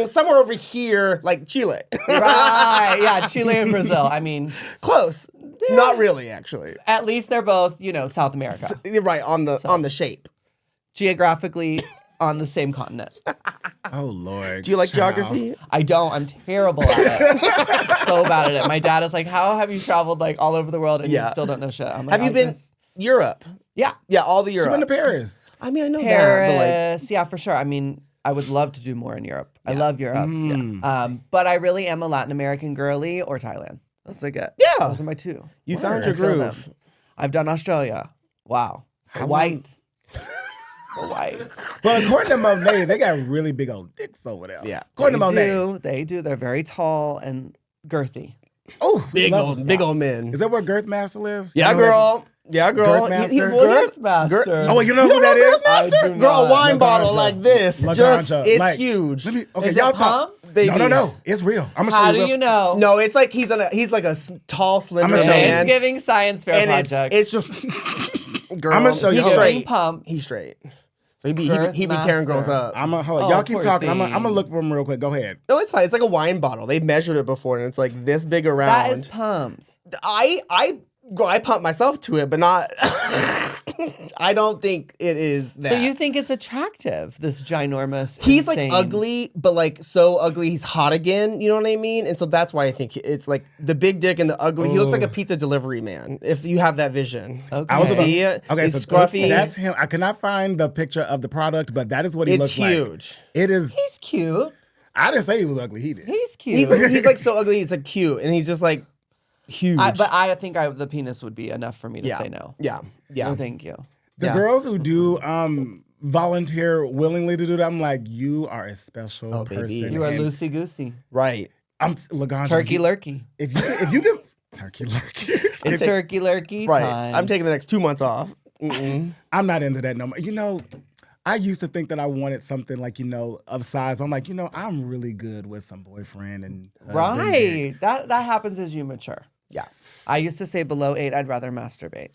somewhere over here, like Chile. Right. Yeah, Chile and Brazil. I mean, Close. Not really, actually. at least they're both, South America. You're right on the shape. Geographically on the same continent. Oh, Lord. Do you like Child. geography? I don't. I'm terrible at it. So bad at it. My dad is like, "How have you traveled like all over the world and you Yeah. still don't know shit?" I'm like, Have you "I been just-" Europe? Yeah, Yeah, all the She's Europe. been to Paris. I mean, I know that, Paris. Yeah, for sure. I mean, I would love to do more in Europe. I love Europe. Yeah. But I really am a Latin American girly or Thailand. That's like it. Yeah. Those are my 2. You found I your feel groove. them. I've done Australia. Wow. So white. So white. But according to Monet, they got really big old dicks over there. Yeah. According to Monet. They do. They're very tall and girthy. Oh, Big old men. Is that where Girthmaster lives? Yeah, You know girl. Yeah, girl. Girthmaster? Girthmaster. Oh, wait, you know who that is? I do Girl, a not. wine Laganja. bottle like this. Just, Laganja. it's Like, huge. Let me. Okay, Is y'all it talk. pumped? Baby. No. It's real. I'm gonna show How you. do you know? No, it's like he's like a tall, slender I'ma show you. It's man. giving science fair And project. it's just, girl. I'ma show you. He's Hold on. straight. Pumped. He's straight. So he be tearing girls Girthmaster. up. I'm gonna hold on. Oh, Y'all keep poor talking. I'm thing. gonna look for him real quick. Go ahead. No, it's fine. It's like a wine bottle. They measured it before, and it's like this big around. That is pumped. I pump myself to it, but not. I don't think it is that. So you think it's attractive, this ginormous, He's insane... like ugly, but like so ugly he's hot again. You know what I mean? And so that's why I think it's like the big dick and the ugly. He looks like a pizza delivery man. If you have that vision, Okay. I was about- see it. Okay, He's so scruffy. that's him. I cannot find the picture of the product, but that is what he It's looks like. huge. It is. He's cute. I didn't say he was ugly. He did. He's cute. He's like so ugly. He's like cute, and he's just like huge. But I think the penis would be enough for me to say no. Yeah. No, thank you. The girls who do volunteer willingly to do that, I'm like, you are a special baby. person. You are And loosey goosey. Right. I'm Laganja. Turkey lurkey. If you get turkey lurkey. It's turkey lurkey Right. time. I'm taking the next 2 months off. Mm-mm. I'm not into that no more. You know, I used to think that I wanted something like, of size. But I'm like, I'm really good with some boyfriend and husband. Right. That happens as you mature. Yes. I used to say below 8, I'd rather masturbate.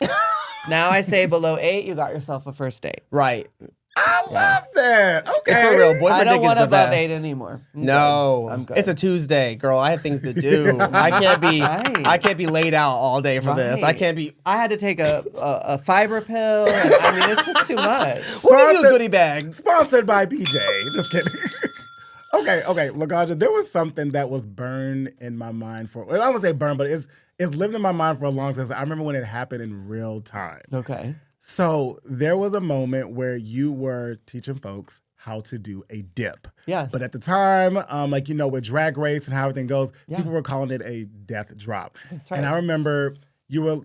Now I say below 8, you got yourself a first date. Right. I love that. Okay. For real, boyfriend I don't dick want is the above best. 8 anymore. No, I'm good. It's a Tuesday, girl. I have things to do. I can't be laid out all day for this. I Right. can't be. I had to take a fiber pill. And, I mean, it's just too much. We'll give you a goodie bag. Sponsored by BJ. Just kidding. Okay, Laganja, there was something that was burned in my mind I don't want to say burned, but it's lived in my mind for a long time. I remember when it happened in real time. Okay. So there was a moment where you were teaching folks how to do a dip. Yes. But at the time, with Drag Race and how everything goes, Yeah. people were calling it a death drop. That's right. And I remember you were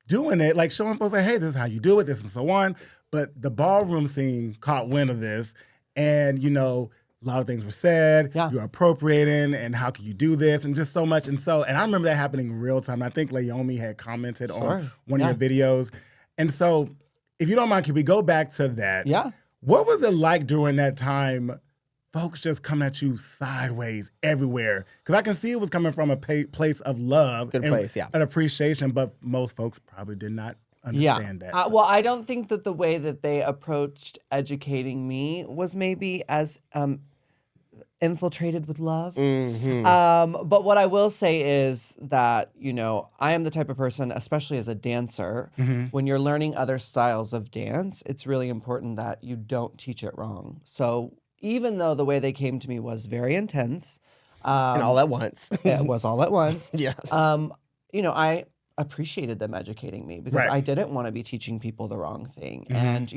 doing it, like showing folks like, hey, this is how you do it, this and so on. But the ballroom scene caught wind of this. And, a lot of things were said. Yeah. You're appropriating, and how can you do this, and just so much. And I remember that happening in real time. I think Laomi had commented on one of your videos. And so, if you don't mind, can we go back to that? Yeah. What was it like during that time, folks just coming at you sideways everywhere? Because I can see it was coming from a place of love. Good place, yeah. And appreciation, but most folks probably did not understand that. Well, I don't think that the way that they approached educating me was maybe as infiltrated with love. Mm-hmm. But what I will say is that, I am the type of person, especially as a dancer, when you're learning other styles of dance, it's really important that you don't teach it wrong. So even though the way they came to me was very intense, And all at once. it was all at once. Yes. I appreciated them educating me because Right. I didn't want to be teaching people the wrong thing. And,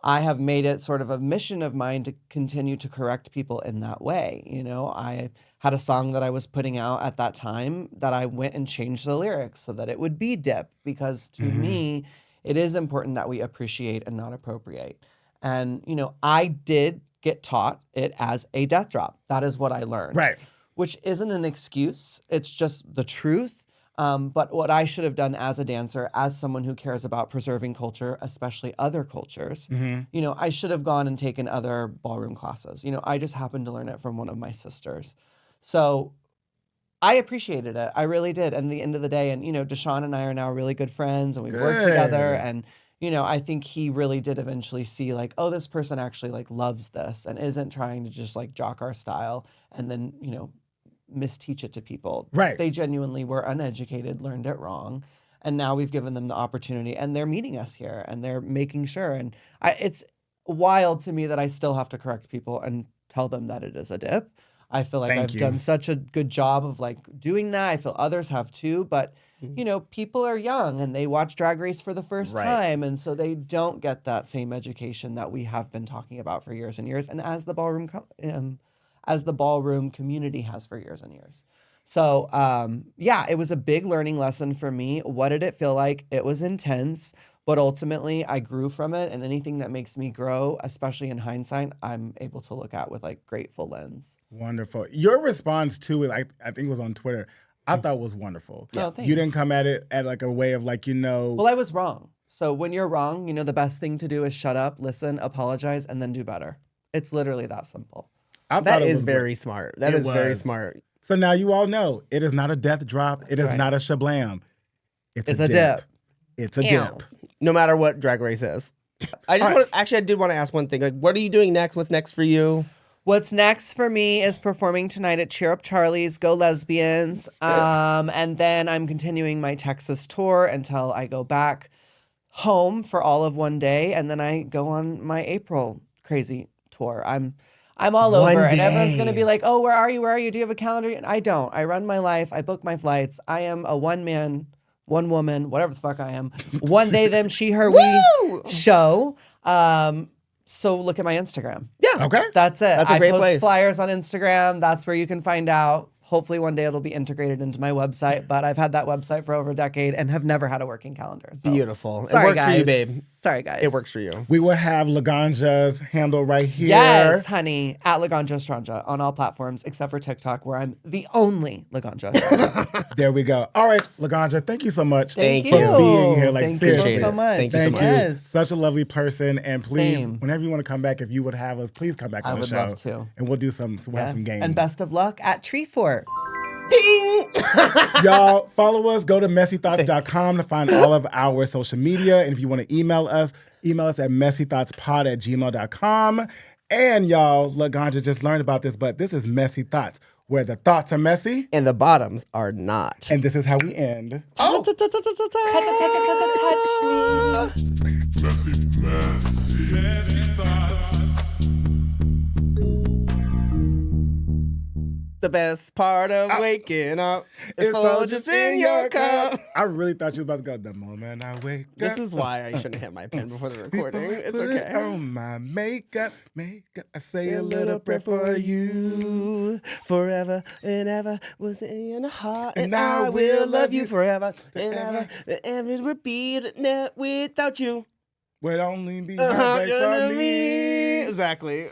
I have made it sort of a mission of mine to continue to correct people in that way. I had a song that I was putting out at that time that I went and changed the lyrics so that it would be dip, because to me, it is important that we appreciate and not appropriate. And, I did get taught it as a death drop. That is what I learned. Right. Which isn't an excuse. It's just the truth. But what I should have done as a dancer, as someone who cares about preserving culture, especially other cultures, I should have gone and taken other ballroom classes. I just happened to learn it from one of my sisters. So I appreciated it. I really did. And at the end of the day, and, Deshaun and I are now really good friends, and we've worked Good. together. And, I think he really did eventually see like, oh, this person actually like loves this and isn't trying to just like jock our style and then, misteach it to people. Right. They genuinely were uneducated, learned it wrong, and now we've given them the opportunity, and they're meeting us here, and they're making sure. And it's wild to me that I still have to correct people and tell them that it is a dip. I feel like Thank I've you. done such a good job of like doing that. I feel others have too, but people are young and they watch Drag Race for the first Right. time, and so they don't get that same education that we have been talking about for years and years, and as the ballroom community has for years and years. So, it was a big learning lesson for me. What did it feel like? It was intense, but ultimately I grew from it, and anything that makes me grow, especially in hindsight, I'm able to look at with like grateful lens. Wonderful. Your response to it, I think it was on Twitter. I thought was wonderful. Oh, thanks. You didn't come at it at like a way of like, Well, I was wrong. So when you're wrong, the best thing to do is shut up, listen, apologize, and then do better. It's literally that simple. I That thought it is was very great. smart. That It is very was. smart. So now you all know it is not a death drop. It is right. not a shablam. It's It's a a dip. dip. It's a Ew. dip. No matter what Drag Race is. I did want to ask one thing. Like, what are you doing next? What's next for you? What's next for me is performing tonight at Cheer Up Charlie's, Go Lesbians. And then I'm continuing my Texas tour until I go back home for all of one day. And then I go on my April crazy tour. I'm all One over. And everyone's day. going to be like, oh, where are you? Where are you? Do you have a calendar? And I don't. I run my life. I book my flights. I am a one man, one woman, whatever the fuck I am. One they, them, she, her, we show. So look at my Instagram. Yeah. Okay. That's it. That's a great I post place. flyers on Instagram. That's where you can find out. Hopefully one day it'll be integrated into my website, but I've had that website for over a decade and have never had a working calendar. So. Beautiful. Sorry, it works guys. for you, babe. Sorry, guys. It works for you. We will have Laganja's handle right here. Yes, honey. At Laganja Estranja on all platforms except for TikTok, where I'm the only Laganja Estranja. There we go. All right, Laganja, thank you so much Thank for you. being here. Like, Thank seriously. you so much. Thank you so Thank much. you. Yes. Such a lovely person. And please, Same. whenever you want to come back, if you would have us, please come back I on the would show. love to. And we'll do some games. And best of luck at Treefort. Ding! Y'all, follow us. Go to messythoughts.com to find all of our social media. And if you want to email us at messythoughtspod@gmail.com. And y'all, Laganja just learned about this, but this is Messy Thoughts, where the thoughts are messy. And the bottoms are not. And this is how we end. Touch me. Messy thoughts. The best part of waking up is It's all Folgers in your cup. I really thought you were about to go, the moment I wake up. This is why I shouldn't have my pen before the recording. Before I It's put okay. it on my makeup, I say a little prayer for you. Forever and ever was in your heart, And I will love you forever and ever. And it would be without you. Would only be heartbreak for me. Exactly.